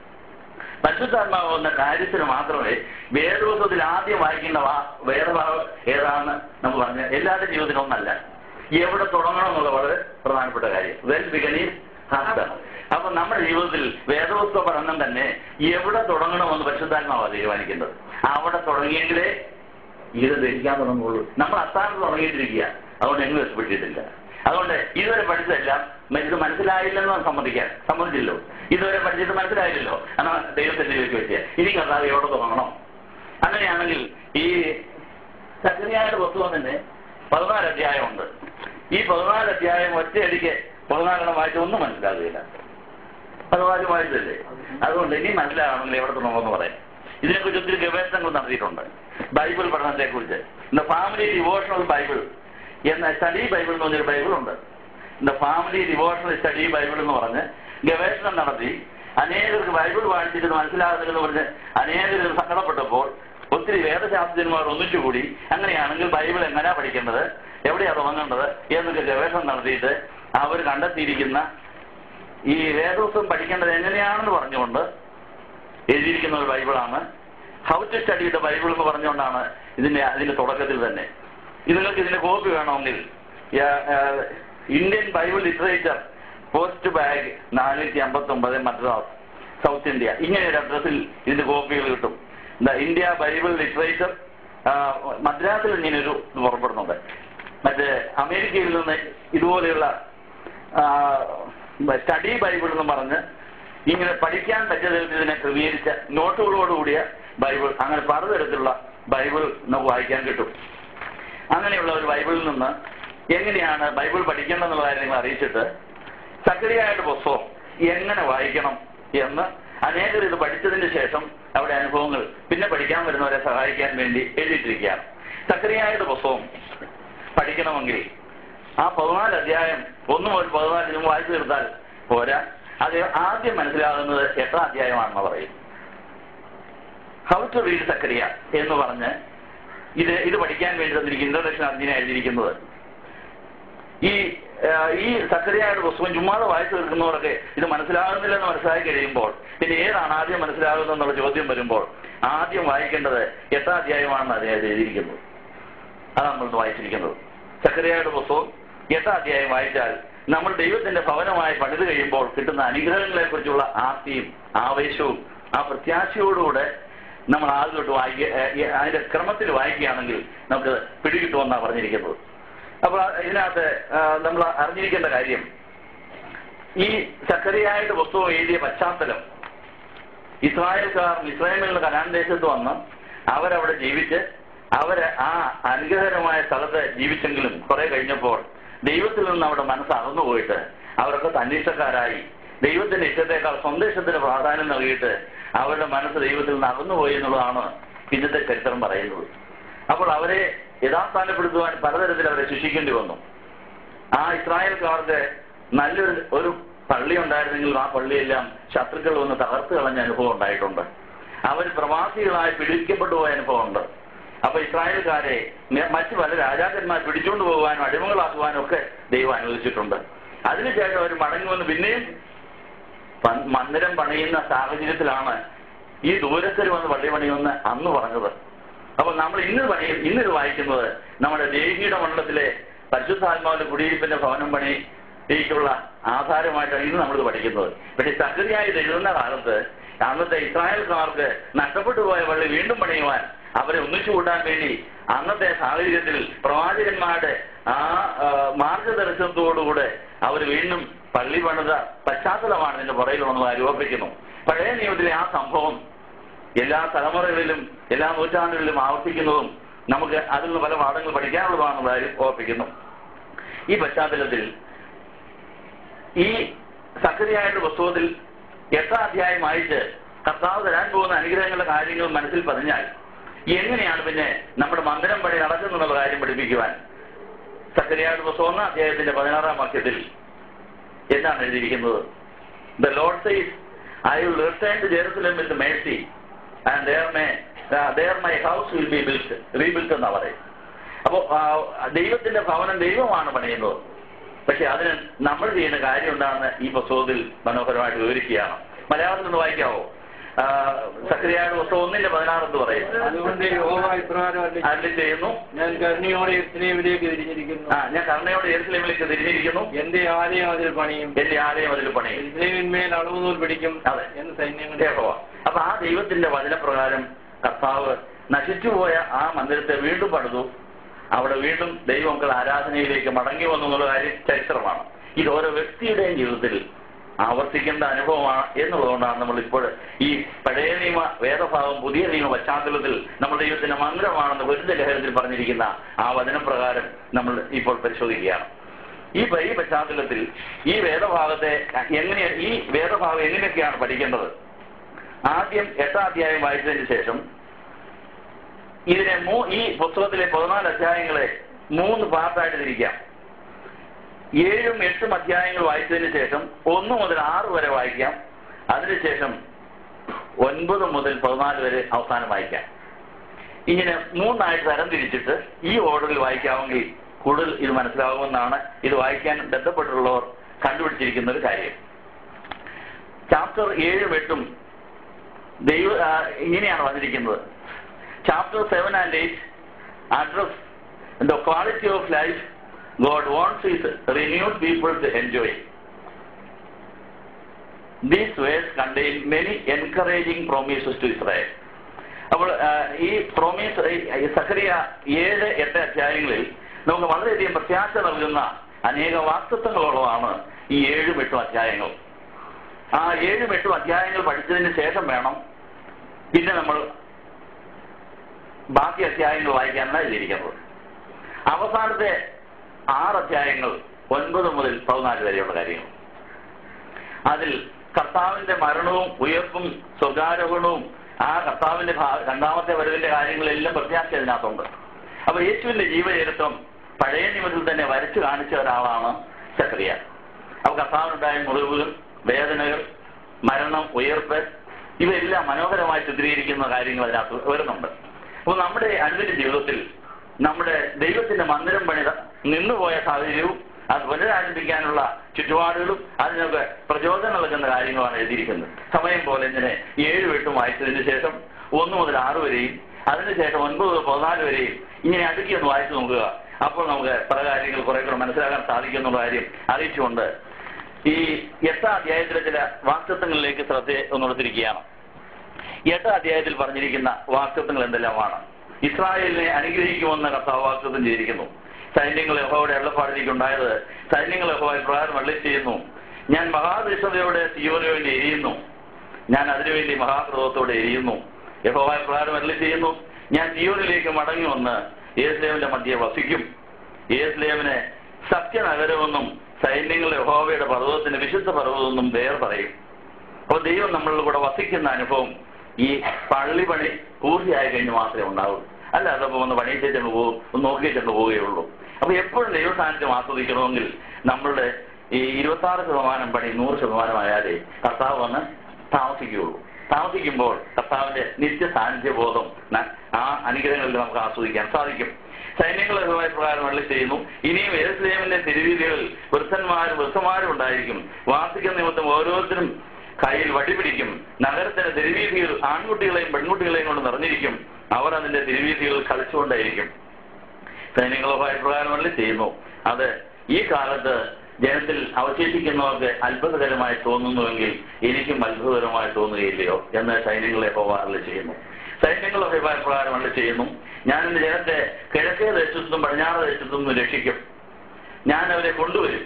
പരിശുദ്ധാത്മാവ് എന്ന കാര്യത്തിന് മാത്രമേ വേദപുസ്തകത്തിൽ ആദ്യം വായിക്കേണ്ട വേദഭാവം ഏതാണെന്ന് നമുക്ക് പറഞ്ഞ എല്ലാവരുടെ ജീവിതത്തിലും ഒന്നല്ല. എവിടെ തുടങ്ങണം എന്നുള്ള വളരെ പ്രധാനപ്പെട്ട കാര്യം. Well beginning has. അപ്പൊ നമ്മുടെ ജീവിതത്തിൽ വേദപുസ്തക പഠനം തന്നെ എവിടെ തുടങ്ങണമെന്ന് പരിശുദ്ധാത്മാവാണ് തീരുമാനിക്കേണ്ടത്. അവിടെ തുടങ്ങിയെങ്കിലേ ഇത് ധരിക്കാൻ തുടങ്ങുള്ളൂ. നമ്മൾ അസ്ഥാനത്ത് തുടങ്ങിയിട്ടിരിക്കുക, അതുകൊണ്ട് എങ്ങും എത്തിപ്പെട്ടിട്ടില്ല. അതുകൊണ്ട് ഇതുവരെ പഠിച്ചതെല്ലാം ഇത് മനസ്സിലായില്ലെന്ന് സമ്മതിച്ചില്ലോ. ഇതുവരെ പഠിച്ചിട്ട് മനസ്സിലായില്ലല്ലോ, എന്നാൽ ദൈവത്തിന്റെ വെച്ച് ഇനി കർത്താവ് എവിടെ തുടങ്ങണം. അങ്ങനെയാണെങ്കിൽ ഈ സക്കറിയായുടെ പുസ്തകം തന്നെ 14 അധ്യായമുണ്ട്. ഈ 14 അധ്യായം ഒറ്റയടിക്ക് 14 വായിച്ച് ഒന്നും മനസ്സിലാകുകയില്ല. 14 വായിച്ചല്ലേ? അതുകൊണ്ട് ഇനി മനസ്സിലാകണമെങ്കിൽ എവിടെ തുടങ്ങുമെന്ന് പറയാം. ഇതിനെക്കുറിച്ച് ഒത്തിരി ഗവേഷണങ്ങൾ നടത്തിയിട്ടുണ്ട്. ബൈബിൾ പഠനത്തെക്കുറിച്ച് ദ ഫാമിലി ഡിവോഷണൽ ബൈബിൾ എന്ന സ്റ്റഡി ബൈബിൾ എന്ന് പറഞ്ഞൊരു ബൈബിളുണ്ട്. The family devotional study Bible എന്ന് പറഞ്ഞ് ഗവേഷണം നടത്തി അനേകർക്ക് ബൈബിൾ വായിച്ചിട്ട് മനസ്സിലാകുന്നതെന്ന് പറഞ്ഞ് അനേകർ സങ്കടപ്പെട്ടപ്പോൾ ഒത്തിരി വേദശാസ്ത്രജ്ഞന്മാർ ഒന്നിച്ചുകൂടി അങ്ങനെയാണെങ്കിൽ ബൈബിൾ എങ്ങനെയാ പഠിക്കേണ്ടത്, എവിടെയാ തുടങ്ങേണ്ടത് എന്നൊക്കെ ഗവേഷണം നടത്തിയിട്ട് അവർ കണ്ടെത്തിയിരിക്കുന്ന ഈ വേദപുസ്തകം പഠിക്കേണ്ടത് എങ്ങനെയാണെന്ന് പറഞ്ഞുകൊണ്ട് എഴുതിയിരിക്കുന്ന ഒരു ബൈബിളാണ് how to study the Bible എന്ന് പറഞ്ഞുകൊണ്ടാണ് അതിന്റെ തുടക്കത്തിൽ തന്നെ. നിങ്ങൾക്ക് ഇതിന്റെ കോപ്പി വേണമെങ്കിൽ Indian Bible literature post bag 459 Madras South India, ഇങ്ങനെ ഒരു അഡ്രസ്സിൽ ഇതിന്റെ കോപ്പികൾ കിട്ടും. ഇന്ത്യ ബൈബിൾ ലിറ്ററേച്ചർ മദ്രാസിൽ ഇങ്ങനെയൊരു ഇത് പുറപ്പെടുന്നുണ്ട്. മറ്റേ അമേരിക്കയിൽ നിന്ന് ഇതുപോലെയുള്ള സ്റ്റഡി ബൈബിൾ എന്ന് പറഞ്ഞ് ഇങ്ങനെ പഠിക്കാൻ പറ്റിയ ഇതിനെ ക്രമീകരിച്ച നോട്ടുകളോടുകൂടിയ ബൈബിൾ, അങ്ങനെ പലതരത്തിലുള്ള ബൈബിൾ നമുക്ക് വായിക്കാൻ കിട്ടും. അങ്ങനെയുള്ള ഒരു ബൈബിളിൽ നിന്ന് എങ്ങനെയാണ് ബൈബിൾ പഠിക്കേണ്ടതെന്നുള്ള കാര്യങ്ങൾ അറിയിച്ചിട്ട് സക്കറിയായുടെ പുസ്തകം എങ്ങനെ വായിക്കണം എന്ന് അനേകർ ഇത് പഠിച്ചതിന് ശേഷം അവിടെ അനുഭവങ്ങൾ പിന്നെ പഠിക്കാൻ വരുന്നവരെ സഹായിക്കാൻ വേണ്ടി എഴുതിയിട്ടിരിക്കുകയാണ്. സക്കറിയായുടെ പുസ്തകം പഠിക്കണമെങ്കിൽ ആ 14 അധ്യായം 1 മുതൽ 14 വായിച്ചു തീർത്താൽ പോരാ. അത് ആദ്യം മനസ്സിലാകുന്നത് 8ാം അധ്യായമാണെന്ന് പറയും. ഹൗ ടു റീഡ് സക്കറിയ എന്ന് പറഞ്ഞ് ഇത് പഠിക്കാൻ വേണ്ടി തന്നിരിക്കുന്ന ഇൻട്രൊഡക്ഷൻ അർജുന എഴുതിയിരിക്കുന്നത്. ഈ സക്കറിയയുടെ പുസ്തകം ചുമ്മാതെ വായിച്ചു തീർക്കുന്നവരൊക്കെ ഇത് മനസ്സിലാകുന്നില്ലെന്ന് മനസ്സിലാക്കി കഴിയുമ്പോൾ പിന്നെ ഏതാണ് ആദ്യം മനസ്സിലാകുന്നതെന്നുള്ള ചോദ്യം വരുമ്പോൾ ആദ്യം വായിക്കേണ്ടത് 8-ാം അധ്യായമാണെന്ന് അദ്ദേഹം എഴുതിയിരിക്കുന്നത്. അതാണ് നമ്മൾ വായിച്ചിരിക്കുന്നത്. സക്കറിയയുടെ പുസ്തകം 8-ാം അധ്യായം വായിച്ചാൽ നമ്മൾ ദൈവത്തിന്റെ ഭവനമായി പണിത് കഴിയുമ്പോൾ കിട്ടുന്ന അനുഗ്രഹങ്ങളെ കുറിച്ചുള്ള ആർത്തിയും ആവേശവും ആ പ്രത്യാശയോടുകൂടെ നമ്മൾ ആദ്യം തൊട്ട് അതിന്റെ ക്രമത്തിൽ വായിക്കുകയാണെങ്കിൽ നമുക്ക് പിടികിട്ടുമെന്നാണ് പറഞ്ഞിരിക്കുന്നത്. അപ്പോൾ ഇതിനകത്ത് നമ്മൾ അറിഞ്ഞിരിക്കേണ്ട കാര്യം, ഈ സക്കറിയായുടെ പുസ്തകം എഴുതിയ പശ്ചാത്തലം, ഇസ്രായേൽക്കാർ ഇസ്രായേലിൽ നിന്ന് കനാൻ ദേശത്ത് വന്ന് അവരവിടെ ജീവിച്ച് ആ അനുഗ്രഹകരമായ സ്ഥലത്ത് ജീവിച്ചെങ്കിലും കുറെ കഴിഞ്ഞപ്പോൾ ദൈവത്തിൽ നിന്ന് അവിടെ മനസ്സകന്നു പോയിട്ട് അവരൊക്കെ തന്നിഷ്ടക്കാരായി ദൈവത്തിന്റെ ഇഷ്ടത്തെക്കാൾ സ്വന്തം ഇഷ്ടത്തിന് പ്രാധാന്യം നൽകിയിട്ട് അവരുടെ മനസ്സ് ദൈവത്തിൽ നിന്ന് അകന്നുപോയി എന്നുള്ളതാണ് ഇന്നത്തെ ചരിത്രം പറയുന്നത്. അപ്പോൾ അവരെ യഥാസ്ഥാനപ്പെടുത്തുവാൻ പലതരത്തിൽ അവരെ ശിക്ഷിക്കേണ്ടി വന്നു. ആ ഇസ്രായേൽക്കാർക്ക് നല്ലൊരു പള്ളി ഉണ്ടായിരുന്നെങ്കിലും ആ പള്ളിയെല്ലാം ശത്രുക്കൾ വന്ന് തകർത്ത് കളഞ്ഞ അനുഭവം ഉണ്ടായിട്ടുണ്ട്. അവർ പ്രവാസികളായി പിടിക്കപ്പെട്ടു പോയ അനുഭവമുണ്ട്. അപ്പൊ ഇസ്രായേൽക്കാരെ മറ്റു പല രാജാക്കന്മാർ പിടിച്ചുകൊണ്ട് പോകാനും അടിമകളാക്കുവാനും ഒക്കെ ദൈവം അനുവദിച്ചിട്ടുണ്ട്. അതിനുശേഷം അവർ മടങ്ങി വന്ന് പിന്നെയും മന്ദിരം പണിയുന്ന സാഹചര്യത്തിലാണ് ഈ ദൂരത്തിൽ വന്ന് പള്ളി പണിയുമെന്ന് അന്ന് പറഞ്ഞത്. അപ്പൊ നമ്മൾ ഇന്നിത് വായിക്കുന്നത് നമ്മുടെ ദേഹിയുടെ മണ്ഡലത്തിലെ പരിശുദ്ധാത്മാവിന്റെ കുടിയിരിപ്പിന്റെ ഭവനം പണിക്കുള്ള ആധാരമായിട്ടാണ് ഇന്ന് നമ്മളിത് പഠിക്കുന്നത്. പക്ഷെ സക്കറിയായി എഴുതുന്ന കാലത്ത് അന്നത്തെ ഇസ്രായേൽക്കാർക്ക് നഷ്ടപ്പെട്ടു പോയ പള്ളി വീണ്ടും പണിയുവാൻ അവരെ ഒന്നിച്ചു കൂട്ടാൻ വേണ്ടി അന്നത്തെ സാഹചര്യത്തിൽ പ്രവാചകന്മാരുടെ ആ മാർഗദർശനത്തോടുകൂടെ അവർ വീണ്ടും പള്ളി പണിത പശ്ചാത്തലമാണ് ഇതിന്റെ പുറകിലുള്ളത് രൂപപ്പെടുന്നു. പഴയ നിയമത്തിലെ ആ സംഭവം എല്ലാ തലമുറകളിലും എല്ലാ നൂറ്റാണ്ടുകളിലും ആവർത്തിക്കുന്നതും നമുക്ക് അതിൽ നിന്ന് പല പാഠങ്ങൾ പഠിക്കാനുള്ളതാണെന്നുള്ള കാര്യം ഓർപ്പിക്കുന്നു. ഈ പശ്ചാത്തലത്തിൽ ഈ സക്കറിയായുടെ പുസ്തകത്തിൽ 8-ാം അധ്യായം വായിച്ച് കർത്താവ് തരാൻ പോകുന്ന അനുഗ്രഹങ്ങളുടെ കാര്യങ്ങൾ മനസ്സിൽ പതിഞ്ഞാൽ എങ്ങനെയാണ് പിന്നെ നമ്മുടെ മന്ദിരം പണി നടക്കുന്നുള്ള കാര്യം പഠിപ്പിക്കുവാൻ സക്കറിയായുടെ പുസ്തകം 1-ാം അധ്യായത്തിന്റെ 16-ാം വാക്യത്തിൽ എന്താണ് എഴുതിയിരിക്കുന്നത്? The Lord says, I will return to Jerusalem with mercy, and there my house will be rebuilt എന്നാ പറയും. അപ്പോ ദൈവത്തിന്റെ ഭവനം ദൈവമാണ് പണിയുന്നത്. പക്ഷെ അതിന് നമ്മൾ ചെയ്യുന്ന കാര്യം എന്താണെന്ന് ഈ പുസ്തകത്തിൽ മനോഹരമായിട്ട് വിവരിക്കുകയാണ്. മലയാളത്തിൽ നിന്ന് വായിക്കാവോ? സക്കറിയായുടെ പുസ്തകം 1-16 എന്ന് പറയും. അതുകൊണ്ട് യഹോവ ഇപ്രകാരം ചെയ്യുന്നു, ഞാൻ കരുണയോടെ യെരൂശലേമിലേക്ക് തിരിഞ്ഞിരിക്കുന്നു. ഞാൻ കരുണയോടെ യെരൂശലേമിലേക്ക് തിരിഞ്ഞിരിക്കുന്നു. എന്റെ ആലയം അതിൽ പണിയും. യെരൂശലേമിന്മേൽ അളവുനൂൽ പിടിക്കും എന്ന് സൈന്യങ്ങളുടെ യഹോവ. അപ്പൊ ആ ദൈവത്തിന്റെ വചനപ്രകാരം കർത്താവ് നശിച്ചുപോയ ആ മന്ദിരത്തെ വീണ്ടും പണിതു. അവിടെ വീണ്ടും ദൈവമക്കൾ ആരാധനയിലേക്ക് മടങ്ങി വന്നു എന്നുള്ള കാര്യം ചരിത്രമാണ്. ഇത് ഓരോ വ്യക്തിയുടെയും ജീവിതത്തിൽ ആവർത്തിക്കേണ്ട അനുഭവമാണ് എന്നുള്ളതുകൊണ്ടാണ് നമ്മൾ ഇപ്പോൾ ഈ പഴയ നിയമ വേദഭാഗം പുതിയ നിയമ പശ്ചാത്തലത്തിൽ നമ്മൾ ദൈവത്തിന്റെ മന്ദിരമാണെന്ന് വെറുതെ ലേഖനത്തിൽ പറഞ്ഞിരിക്കുന്ന ആ വചനപ്രകാരം നമ്മൾ ഇപ്പോൾ പരിശോധിക്കുകയാണ്. ഈ പശ്ചാത്തലത്തിൽ ഈ വേദഭാഗത്തെ ഈ വേദഭാഗം എങ്ങനെയൊക്കെയാണ് പഠിക്കേണ്ടത്? ആദ്യം 8-ാം അധ്യായം വായിച്ചതിന് ശേഷം ഇതിനെ ഈ പുസ്തകത്തിലെ 14 അധ്യായങ്ങളെ 3 പാർട്ടായിട്ട് തിരിക്കാം. 7ഉം 8ഉം അധ്യായങ്ങൾ വായിച്ചതിന് ശേഷം 1 മുതൽ 6 വരെ വായിക്കാം. അതിനുശേഷം 9 മുതൽ 14 വരെ അവസാനം വായിക്കാം. ഇങ്ങനെ 3 തരം തിരിച്ചിട്ട് ഈ ഓർഡറിൽ വായിക്കാമെങ്കിൽ കൂടുതൽ ഇത് മനസ്സിലാകുമെന്നാണ് ഇത് വായിക്കാൻ ബന്ധപ്പെട്ടുള്ളവർ കണ്ടുപിടിച്ചിരിക്കുന്ന ഒരു കാര്യം. ചാപ്റ്റർ 7ഉം 8ഉം ഇങ്ങനെയാണ് വന്നിരിക്കുന്നത്. Chapter 7 and 8 address the quality of life God wants His renewed people to enjoy. These words contain many encouraging promises to Israel. അപ്പോൾ ഈ പ്രോമിസ് സക്കറിയ 7-8 അധ്യായങ്ങളിൽ നമുക്ക് വളരെയധികം പ്രത്യാശ നൽകുന്ന അനേക വാക്തത്വങ്ങളുള്ളതാണ് ഈ 7ഉം 8ഉം അധ്യായങ്ങൾ. ആ 7ഉം 8ഉം അധ്യായങ്ങൾ പഠിച്ചതിന് ശേഷം വേണം പിന്നെ നമ്മൾ ബാക്കി അധ്യായങ്ങൾ വായിക്കാനാണ് എഴുതിയിരിക്കുന്നത്. അവസാനത്തെ 6 അധ്യായങ്ങൾ 9 മുതൽ 14 വരെയുള്ള കാര്യങ്ങൾ. അതിൽ കർത്താവിന്റെ മരണവും ഉയർപ്പും സ്വർഗാരോഹണവും ആ കർത്താവിന്റെ 2ാമത്തെ വരവിന്റെ കാര്യങ്ങളെല്ലാം പ്രത്യാശ അതിനകത്തുണ്ട്. അപ്പൊ യേശുവിന്റെ ജീവചരിത്രം പഴയ നിയമത്തിൽ തന്നെ വരച്ചു കാണിച്ച ഒരാളാണ് സക്കറിയ. അപ്പൊ കർത്താവിനുണ്ടായ മുറിവുകൾ, വേദനകൾ, മരണം, ഉയർപ്പ്, ഇവയെല്ലാം മനോഹരമായി ചിത്രീകരിക്കുന്ന കാര്യങ്ങൾ അതിനകത്ത് വരുന്നുണ്ട്. അപ്പോൾ നമ്മുടെ അനുദിന ജീവിതത്തിൽ നമ്മുടെ ദൈവത്തിന്റെ മന്ദിരം പണിത നിന്നുപോയ സാഹചര്യവും അത് പുനരാരംഭിക്കാനുള്ള ചുറ്റുപാടുകളും അതിനൊക്കെ പ്രചോദനം നൽകുന്ന കാര്യങ്ങളാണ് എഴുതിയിരിക്കുന്നത്. സമയം പോലെ ഇങ്ങനെ 7-8 വായിച്ചതിന് ശേഷം 1 മുതൽ 6 വരെയും അതിനുശേഷം 9 മുതൽ 14 വരെയും ഇങ്ങനെ അടുക്കി ഒന്ന് വായിച്ചു നോക്കുക. അപ്പോൾ നമുക്ക് പല കാര്യങ്ങൾ കുറെ കൂടെ മനസ്സിലാക്കാൻ സാധിക്കുന്നുള്ള കാര്യം അറിയിച്ചുകൊണ്ട് ഈ 8ാം അധ്യായത്തിലെ ചില വാക്തത്വങ്ങളിലേക്ക് ശ്രദ്ധ ഒന്നുകൊടുത്തിരിക്കുകയാണ്. 8ാം അധ്യായത്തിൽ പറഞ്ഞിരിക്കുന്ന വാക്തത്വങ്ങൾ എന്തെല്ലാമാണ്? ഇസ്രായേലിനെ അനുഗ്രഹിക്കുമെന്ന കർത്താവ് വാഗ്ദത്തം ചെയ്തിരിക്കുന്നു. സൈന്യങ്ങൾ യഹോവയുടെ അരുളപ്പാടിലേക്കുണ്ടായത്, സൈന്യങ്ങൾ യഹോവ പ്രകാരം അരുളി ചെയ്യുന്നു, ഞാൻ മഹാദൃശ്യതയോടെ സിയോന് വേണ്ടി എരിയുന്നു, ഞാൻ അതിനുവേണ്ടി മഹാക്രോധത്തോടെ എരിയുന്നു. യഹോവ പ്രകാരം അരുളി ചെയ്യുന്നു, ഞാൻ സിയോനിലേക്ക് മടങ്ങി വന്ന് യെരൂശലേമിന്റെ മധ്യേ വസിക്കും. യെരൂശലേമിനെ സത്യനഗരമെന്നും സൈന്യങ്ങളുടെ യഹോവയുടെ പർവ്വതത്തിന് വിശുദ്ധ പർവ്വതമെന്നും പേർ പറയും. അപ്പോൾ ദൈവം നമ്മളുടെ കൂടെ വസിക്കുന്ന അനുഭവം ഈ പള്ളി പണി പൂർത്തിയായി കഴിഞ്ഞ് മാത്രമേ ഉണ്ടാവൂ. അല്ല അതപ്പോൾ ഒന്ന് പണിയിച്ചേച്ചു പോകും, ഒന്ന് നോക്കിയിട്ടുണ്ട് പോവുകയുള്ളൂ. അപ്പൊ എപ്പോഴും ദൈവസാന്നിധ്യം ആസ്വദിക്കണമെങ്കിൽ നമ്മളുടെ ഈ 26% പണി 100% ആയാലേ കർത്താവ് വന്ന് താമസിക്കുകയുള്ളൂ. താമസിക്കുമ്പോൾ കർത്താവിന്റെ നിത്യ സാന്നിധ്യബോധം ആ അനുഗ്രഹങ്ങളിൽ നമുക്ക് ആസ്വദിക്കാൻ സാധിക്കും. സൈന്യങ്ങൾ പ്രകാരം അരുളി ചെയ്യുന്നു, ഇനിയും യെരൂശലേമിന്റെ തിരുവീതികളിൽ വൃദ്ധന്മാരും ഉണ്ടായിരിക്കും. വാർദ്ധക്യ നിമിത്തം ഓരോരുത്തരും കയ്യിൽ വടിപിടിക്കും. നഗരത്തിന്റെ തിരുവീതികൾ ആൺകുട്ടികളെയും പെൺകുട്ടികളെയും കൊണ്ട് നിറഞ്ഞിരിക്കും. അവർ അതിന്റെ തിരുവീതികൾ കളിച്ചുകൊണ്ടായിരിക്കും. സൈന്യങ്ങളുമായി പ്രകാരം അരുളി ചെയ്യുന്നു. അത് ഈ കാലത്ത് ജനത്തിൽ അവശേഷിക്കുന്നവർക്ക് അത്ഭുതകരമായി തോന്നുന്നുവെങ്കിൽ എനിക്കും അത്ഭുതകരമായി തോന്നുകയില്ലയോ എന്ന് സൈന്യങ്ങളെ അരുളി ചെയ്യുന്നു. സൈന്യങ്ങളുടെ പ്രകാരം അരുളി ചെയ്യുന്നു, ഞാൻ എന്റെ ജനത്തെ കിഴക്കേ ദേശത്തും പടിഞ്ഞാറ് ദേശത്തും രക്ഷിക്കും. ഞാൻ അവരെ കൊണ്ടുവരും.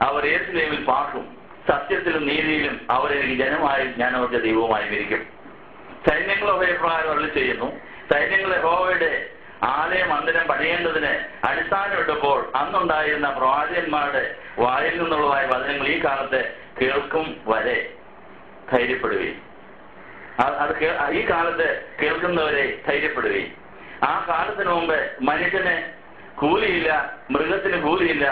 അവർ യെരൂശലേമിൽ പാർക്കും. സത്യത്തിലും നീതിയിലും അവരെനിക്ക് ജനമായും ഞാൻ അവർക്ക് ദൈവവുമായും ഇരിക്കും. സൈന്യങ്ങളുടെ പ്രകാരം അരുളി ചെയ്യുന്നു, സൈന്യങ്ങളെ യഹോവയുടെ ആലയ മന്ദിരം പണിയേണ്ടതിന് അടിസ്ഥാനമിട്ടപ്പോൾ അന്നുണ്ടായിരുന്ന പ്രവാചകന്മാരുടെ വായിൽ നിന്നുള്ളതായ വചനങ്ങൾ ഈ കാലത്തെ കേൾക്കും വരെ ധൈര്യപ്പെടുകയും, ഈ കാലത്ത് കേൾക്കുന്നവരെ ധൈര്യപ്പെടുകയും, ആ കാലത്തിന് മുമ്പ് മനുഷ്യന് കൂലിയില്ല, മൃഗത്തിന് കൂലിയില്ല,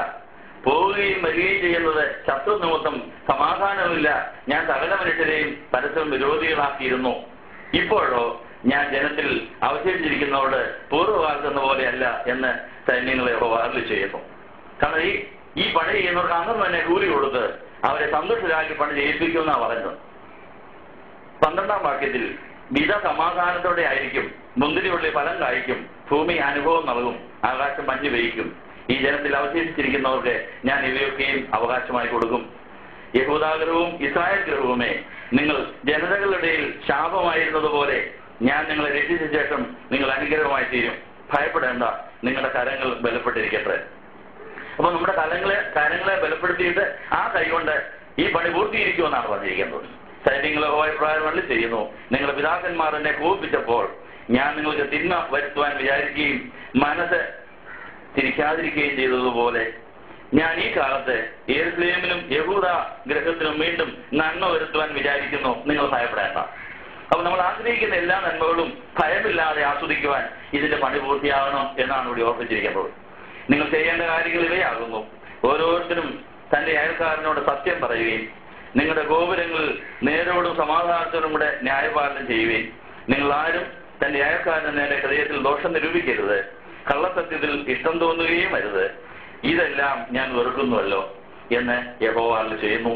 പോവുകയും വരികയും ചെയ്യുന്നത് ശത്രു നിമിത്തം സമാധാനമില്ല, ഞാൻ സകല മനുഷ്യരെയും പരസ്പരം വിരോധികളാക്കിയിരുന്നു. ഇപ്പോഴോ ഞാൻ ജനത്തിൽ അവശേഷിച്ചിരിക്കുന്നവരോട് പൂർവ്വകാലത്തെന്ന പോലെയല്ല എന്ന് സൈന്യങ്ങളെ അരുളി ചെയ്യുന്നു. കാരണം ഈ പണി ചെയ്യുന്നവർക്ക് അന്നും തന്നെ കൂലി കൊടുത്ത് അവരെ സന്തുഷ്ടരാക്കി പണി ചെയ്യിപ്പിക്കുമെന്നാണ് പറയുന്നത്. 12ാം വാക്യത്തിൽ വിധ സമാധാനത്തോടെ ആയിരിക്കും, മുന്തിരിയുള്ളിൽ ഫലം കായ്ക്കും, ഭൂമി അനുഭവം നൽകും, ആകാശം മഞ്ഞ് പെയ്യ്ക്കും. ഈ ജനത്തിൽ അവശേഷിച്ചിരിക്കുന്നവർക്ക് ഞാൻ ഇവയൊക്കെയും അവകാശമായി കൊടുക്കും. യഹൂദാഗ്രഹവും ഇസ്രായേൽ ഗ്രഹവുമേ, നിങ്ങൾ ജനതകളുടെ ഇടയിൽ ശാപമായിരുന്നതുപോലെ ഞാൻ നിങ്ങളെ രക്ഷിച്ച ശേഷം നിങ്ങൾ അനുഗ്രഹമായി തീരും. ഭയപ്പെടേണ്ട, നിങ്ങളുടെ കരങ്ങൾ ബലപ്പെട്ടിരിക്കട്ടെ. അപ്പൊ നമ്മുടെ കരങ്ങളെ ബലപ്പെടുത്തിയിട്ട് ആ കൈകൊണ്ട് ഈ പണി പൂർത്തീകരിക്കുമെന്നാണ് പറഞ്ഞിരിക്കുന്നത്. സൈന്യങ്ങളെ പ്രകാരം അരുളി ചെയ്യുന്നു, നിങ്ങളുടെ പിതാക്കന്മാർ എന്നെ കോപിച്ചപ്പോൾ ഞാൻ നിങ്ങൾക്ക് തിന്മ വരുത്തുവാൻ വിചാരിക്കുകയും മനസ്സ് തിരിക്കാതിരിക്കുകയും ചെയ്തതുപോലെ ഞാൻ ഈ കാലത്ത് യെരൂശലേമിനും യഹൂദ ഗൃഹത്തിനും വീണ്ടും നന്മ വരുത്തുവാൻ വിചാരിക്കുന്നു. നിങ്ങൾ ഭയപ്പെടേണ്ട. അപ്പൊ നമ്മൾ ആഗ്രഹിക്കുന്ന എല്ലാ നന്മകളും ഭയമില്ലാതെ ആസ്വദിക്കുവാൻ ഇതിന്റെ പണി പൂർത്തിയാകണം എന്നാണ് ഇവിടെ ഓർപ്പിച്ചിരിക്കുന്നത്. നിങ്ങൾ ചെയ്യേണ്ട കാര്യങ്ങൾ ഇവയാകുന്നു. ഓരോരുത്തരും തന്റെ അയൽക്കാരനോട് സത്യം പറയുകയും നിങ്ങളുടെ ഗോപുരങ്ങളിൽ നേരോടും സമാധാനത്തോടും കൂടെ ന്യായപാലനം ചെയ്യുകയും നിങ്ങൾ ആരും തന്റെ അയൽക്കാരന് നേരെ ഹൃദയത്തിൽ ദോഷം നിരൂപിക്കരുത്, കള്ളസത്യത്തിൽ ഇഷ്ടം തോന്നുകയും അരുത്. ഇതെല്ലാം ഞാൻ വെറുക്കുന്നുവല്ലോ എന്ന് യഹോവ അരുളി ചെയ്യുന്നു.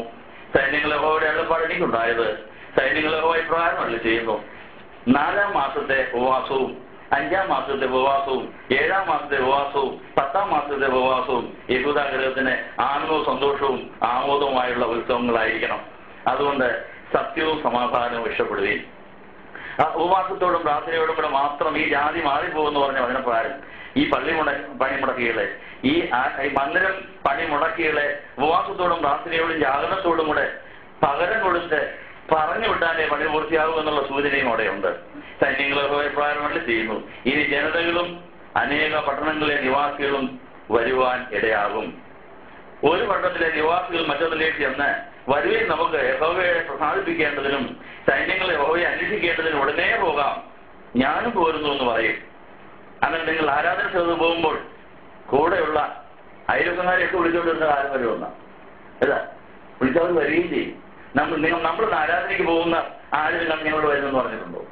സൈന്യങ്ങൾ യഹോവയുടെ അരുളപ്പാട് എനിക്കുണ്ടായത്, സൈന്യങ്ങൾ യഹോവ ഇപ്രകാരം അരുളി ചെയ്യുന്നു, 4-ാം മാസത്തെ ഉപവാസവും 5-ാം മാസത്തെ ഉപവാസവും 7-ാം മാസത്തെ ഉപവാസവും 10-ാം മാസത്തെ ഉപവാസവും യഹൂദാഗ്രഹത്തിന് ആനന്ദവും സന്തോഷവും ആമോദവുമായുള്ള ഉത്സവങ്ങളായിരിക്കണം. അതുകൊണ്ട് സത്യവും സമാധാനവും ഇഷ്ടപ്പെടുകയും ആ ഉപവാസത്തോടും പ്രാർത്ഥനയോടും കൂടെ മാത്രം ഈ ജാതി മാറിപ്പോകുമെന്ന് പറഞ്ഞ വചനപ്രകാരം ഈ പണിമുടക്കികളെ ഈ മന്ദിരം പണിമുടക്കികളെ ഉപവാസത്തോടും പ്രാർത്ഥനയോടും ജാഗരണത്തോടും കൂടെ പകരം കൊടുത്ത് പറഞ്ഞു വിട്ടാലേ പണി പൂർത്തിയാകും എന്നുള്ള സൂചനയും അവിടെയുണ്ട്. സൈന്യങ്ങളെ പ്രാരംഭം ചെയ്യുന്നു, ഇനി ജനതകളും അനേക പട്ടണങ്ങളിലെ നിവാസികളും വരുവാൻ ഇടയാകും. ഒരു പട്ടണത്തിലെ നിവാസികൾ മറ്റൊന്നിലേക്ക് ചെന്ന് വരുവിൽ നമുക്ക് യഹോവയെ പ്രസാദിപ്പിക്കേണ്ടതിനും സൈന്യങ്ങളെ യഹോവയെ അന്വേഷിക്കേണ്ടതിനും ഉടനെ പോകാം, ഞാനും പോരുന്നു എന്ന് പറയും. അങ്ങനെ നിങ്ങൾ ആരാധന ചെയ്തു പോകുമ്പോൾ കൂടെയുള്ള അയൽക്കാരെയൊക്കെ വിളിച്ചുകൊണ്ടിരുന്ന കാലം വരുമെന്ന വിളിച്ചവർ വരികയും ചെയ്യും. നമ്മൾ ആരാധനയ്ക്ക് പോകുന്ന ആരും ഞങ്ങളോട് വരുമെന്ന് പറഞ്ഞിട്ടുണ്ടോ?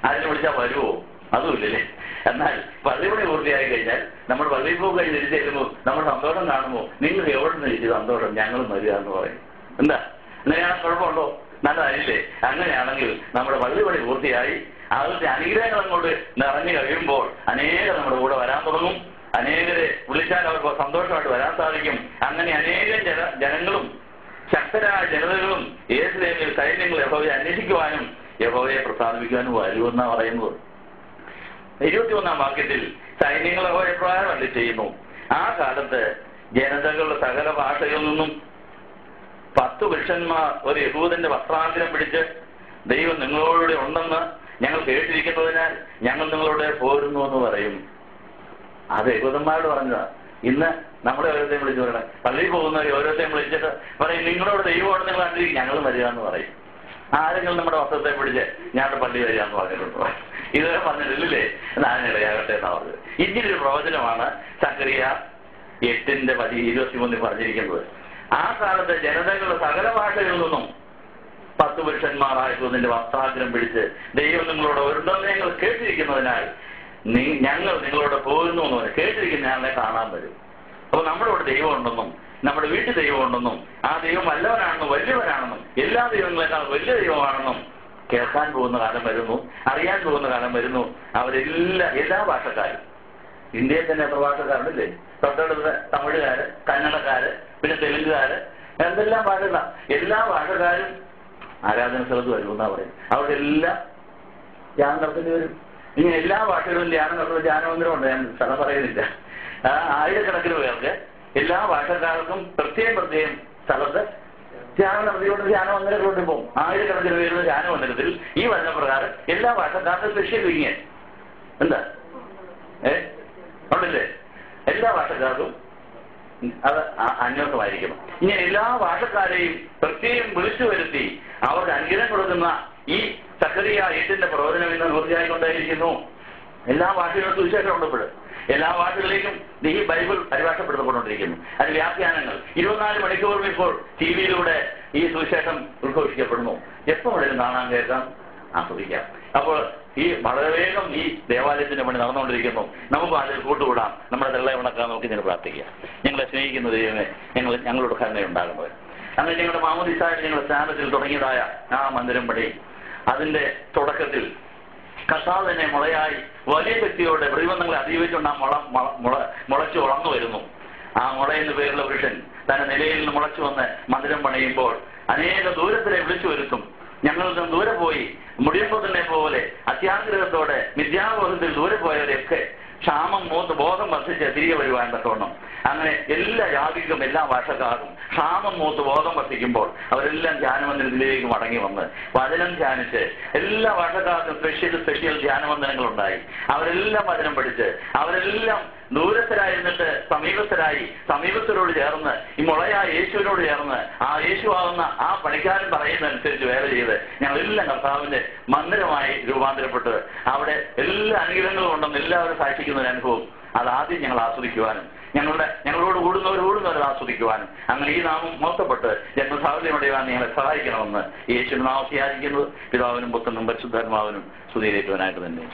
ആരും വിളിച്ചാൽ വരുമോ? അതുമില്ലല്ലേ. എന്നാൽ പള്ളിപണി പൂർത്തിയായി കഴിഞ്ഞാൽ നമ്മൾ പള്ളിയിൽ പോയി കഴിഞ്ഞ് തിരിച്ചു തരുമ്പോൾ നമ്മൾ സന്തോഷം കാണുമ്പോൾ നിങ്ങൾ എവിടെ നിന്ന് ഇരിക്കും സന്തോഷം, ഞങ്ങളും വരിക എന്ന് പറയും. എന്താ അങ്ങനെയാണ്? കുഴപ്പമുണ്ടോ? നല്ലതല്ലേ? അങ്ങനെയാണെങ്കിൽ നമ്മുടെ പള്ളിപണി പൂർത്തിയായി അതിന്റെ അനുഗ്രഹങ്ങൾ അങ്ങോട്ട് നിറഞ്ഞു കഴിയുമ്പോൾ അനേകം നമ്മുടെ കൂടെ വരാൻ തുടങ്ങും. അനേകരെ വിളിച്ചാൽ അവർക്ക് സന്തോഷമായിട്ട് വരാൻ സാധിക്കും. അങ്ങനെ അനേകം ജനങ്ങളും ശക്തരായ ജനതകളും യേശുദേവിൽ സൈന്യങ്ങൾ യഹോവയെ അന്വേഷിക്കുവാനും യഹോവയെ പ്രസാദിപ്പിക്കുവാനും വരുമെന്നാണ് പറയുന്നത്. 21-ാം വാക്യത്തിൽ സൈന്യങ്ങൾ യഹോവയെ എപ്രകാരം അരുളി ചെയ്യുന്നു, ആ കാലത്ത് ജനതകളുടെ സകല ഭാഷയിൽ നിന്നും 10 പുരുഷന്മാർ ഒരു യഹൂദന്റെ വസ്ത്രാന്തരം പിടിച്ച് ദൈവം നിങ്ങളോടുകൂടെ ഉണ്ടെന്ന് ഞങ്ങൾ കേട്ടിരിക്കുന്നതിനാൽ ഞങ്ങൾ നിങ്ങളോട് പോരുന്നു എന്ന് പറയും. അത് യഹൂദന്മാരോട് പറഞ്ഞതാ. ഇന്ന് നമ്മളെ ഓരോരുത്തരെയും വിളിച്ചു പറയണം. പള്ളിയിൽ പോകുന്നവർ ഓരോരുത്തരെയും വിളിച്ചിട്ട് പറയും നിങ്ങളോട് ദൈവമാണ് നിങ്ങൾ കണ്ടിരിക്കും, ഞങ്ങൾ വരിക എന്ന് പറയും. ആരെങ്കിലും നമ്മുടെ വസ്ത്രത്തെ പിടിച്ച് ഞാനോട് പള്ളി വരിക എന്ന് പറഞ്ഞിട്ടുണ്ടോ? ഇതുവരെ പറഞ്ഞിട്ടില്ലേ? എന്നാണ് ഇടയാകട്ടെ എന്നാ പറഞ്ഞത്. ഇങ്ങനൊരു പ്രവചനമാണ് സക്കറിയ 8:23 പറഞ്ഞിരിക്കുന്നത്. ആ കാലത്ത് ജനതകളുടെ സകല ഭാഷകളിൽ നിന്നും 10 പുരുഷന്മാരായിരുന്നു നിന്റെ വസ്ത്രാഗ്രം പിടിച്ച് ദൈവം നിങ്ങളോട് ഉണ്ടെന്ന് ഞങ്ങൾ കേട്ടിരിക്കുന്നതിനാൽ ഞങ്ങൾ നിങ്ങളോട് പോകുന്നു എന്ന് പറഞ്ഞ് കേട്ടിരിക്കുന്ന ഞങ്ങളെ കാണാൻ വരും. അപ്പൊ നമ്മുടെ ഇവിടെ ദൈവം ഉണ്ടെന്നും നമ്മുടെ വീട്ടിൽ ദൈവം ഉണ്ടെന്നും ആ ദൈവം വല്ലവനാണെന്നും വലിയവനാണെന്നും എല്ലാ ദൈവങ്ങളെക്കാൾ വലിയ ദൈവമാണെന്നും കേൾക്കാൻ പോകുന്ന കാലം വരുന്നു, അറിയാൻ പോകുന്ന കാലം വരുന്നു. എല്ലാ ഭാഷക്കാരും, ഇന്ത്യയിൽ തന്നെ എത്ര ഭാഷക്കാരുണ്ടല്ലേ? തൊട്ടടുത്ത തമിഴുകാര്, കന്നഡക്കാര്, പിന്നെ തെലുങ്കുകാര്, എന്തെല്ലാം ഭാഷകളാണ്. എല്ലാ ഭാഷക്കാരും ആരാധന സ്ഥലത്ത് വരുമെന്നാ പറയും. അവിടെ എല്ലാം ധ്യാനം നടത്തേണ്ടി വരും. ഇങ്ങനെ എല്ലാ ഭാഷകളിലും ധ്യാനം നടത്തുന്ന ധ്യാനമന്ദിരമുണ്ട്. ഞാൻ സ്ഥലം പറയുന്നില്ല. ആയിരക്കണക്കിന് പേർക്ക് എല്ലാ ഭാഷക്കാർക്കും പ്രത്യേകം സ്ഥലത്ത് ധ്യാനം നടത്തിക്കൊണ്ട് ധ്യാനമന്ദിരങ്ങളോട്ട് പോകും. ആയിരക്കണക്കിന് പേരുന്ന ധ്യാനമന്ദിരത്തിൽ ഈ വരുന്ന പ്രകാരം എല്ലാ ഭാഷക്കാർക്കും സ്പെഷ്യൽ വിങ്ങ എന്താ ഉണ്ടല്ലേ? എല്ലാ ഭാഷക്കാർക്കും അത് അന്വേഷണമായിരിക്കണം. ഇങ്ങനെ എല്ലാ ഭാഷക്കാരെയും പ്രത്യേകം വിളിച്ചു വരുത്തി അവർക്ക് അനുഗ്രഹം കൊടുക്കുന്ന ഈ സക്കറിയ 8-ന്റെ പ്രവചനം ഇന്ന് പൂർത്തിയായിക്കൊണ്ടായിരിക്കുന്നു. എല്ലാ ഭാഷകളും സുവിശേഷം ഉണ്ടപ്പോൾ എല്ലാ ഭാഷകളിലേക്കും ഈ ബൈബിൾ പരിഭാഷപ്പെടുത്തപ്പെട്ടുകൊണ്ടിരിക്കുന്നു. അതിന് വ്യാഖ്യാനങ്ങൾ 24 മണിക്കൂർ ഇപ്പോൾ TV-യിലൂടെ ഈ സുവിശേഷം ഉദ്ഘോഷിക്കപ്പെടുന്നു. എപ്പോൾ വേണമെങ്കിലും കാണാൻ, കേൾക്കാം, ആസ്വദിക്കാം. അപ്പോൾ ഈ വളരെ വേഗം ഈ ദേവാലയത്തിന്റെ പണി നടന്നുകൊണ്ടിരിക്കുന്നു. നമുക്ക് അതിൽ കൂട്ടുകൂടാം. നമ്മുടെ തെള്ള ഉണക്കാൻ നോക്കി നിങ്ങൾ പ്രാർത്ഥിക്കുക. ഞങ്ങളെ സ്നേഹിക്കുന്ന ദൈവമേ, ഞങ്ങളുടെ കരുണയുണ്ടാകുന്നത് അങ്ങനെ ഞങ്ങളുടെ മാമോദിസായിട്ട് ഞങ്ങളുടെ സ്ഥാനത്തിൽ തുടങ്ങിയതായ ആ മന്ദിരം പണി അതിന്റെ തുടക്കത്തിൽ കർത്താവ് തന്നെ മുളയായി വലിയ വ്യക്തിയോടെ പ്രതിബന്ധങ്ങളെ അതിജീവിച്ചുകൊണ്ട് ആ മുളച്ചു വളർന്നു വരുന്നു. ആ മുള എന്ന് പേരുള്ള പുരുഷൻ തന്റെ നിലയിൽ നിന്ന് മുളച്ചു വന്ന് മന്ദിരം പണിയുമ്പോൾ അനേക ദൂരത്തിലെ വിളിച്ചു വരുത്തും. ഞങ്ങളിൽ നിന്ന് ദൂരെ പോയി മുടിയമ്പത്തിനെ പോലെ അത്യാഗ്രഹത്തോടെ മിഥ്യാബോധത്തിൽ ദൂരെ പോയവരെയൊക്കെ ക്ഷാമം മൂത്ത് ബോധം വർദ്ധിച്ച് തിരികെ വരുവാൻ തക്കവണ്ണം അങ്ങനെ എല്ലാ ജാതിക്കും എല്ലാ ഭാഷക്കാർക്കും ക്ഷാമം മൂത്ത് ബോധം വർദ്ധിക്കുമ്പോൾ അവരെല്ലാം ധ്യാനമന്ദിരത്തിലേക്ക് മടങ്ങി വന്ന് വചനം ധ്യാനിച്ച് എല്ലാ ഭാഷക്കാർക്കും സ്പെഷ്യൽ ധ്യാനമന്ദിരങ്ങളുണ്ടായി. അവരെല്ലാം വചനം പഠിച്ച് അവരെല്ലാം ദൂരസ്ഥരായിരുന്നിട്ട് സമീപസ്ഥരോട് ചേർന്ന് ഈ മുളയായ യേശുവിനോട് ചേർന്ന് ആ യേശുവാകുന്ന ആ പണിക്കാരൻ പറയുന്നതനുസരിച്ച് വേല ചെയ്ത് ഞങ്ങളെല്ലാം കർത്താവിന്റെ മന്ദിരമായി രൂപാന്തരപ്പെട്ട് അവിടെ എല്ലാ അനുഗ്രഹങ്ങളും ഉണ്ടെന്ന് എല്ലാവരും സാക്ഷിക്കുന്ന ഒരു അനുഭവം അതാദ്യം ഞങ്ങൾ ആസ്വദിക്കുവാനും ഞങ്ങളോട് കൂടുന്നവർ ആസ്വദിക്കുവാനും അങ്ങനെ ഈ നാമം മോശപ്പെട്ട് ജന്മസാഹചര്യമടയാൻ ഞങ്ങളെ സഹായിക്കണമെന്ന് യേശുവിന്റെ നാമം യാചിക്കുന്നത് പിതാവിനും പുത്രനും പരിശുദ്ധാത്മാവിനും സ്തുതിയേറ്റുവാനായിട്ട് തന്നെ.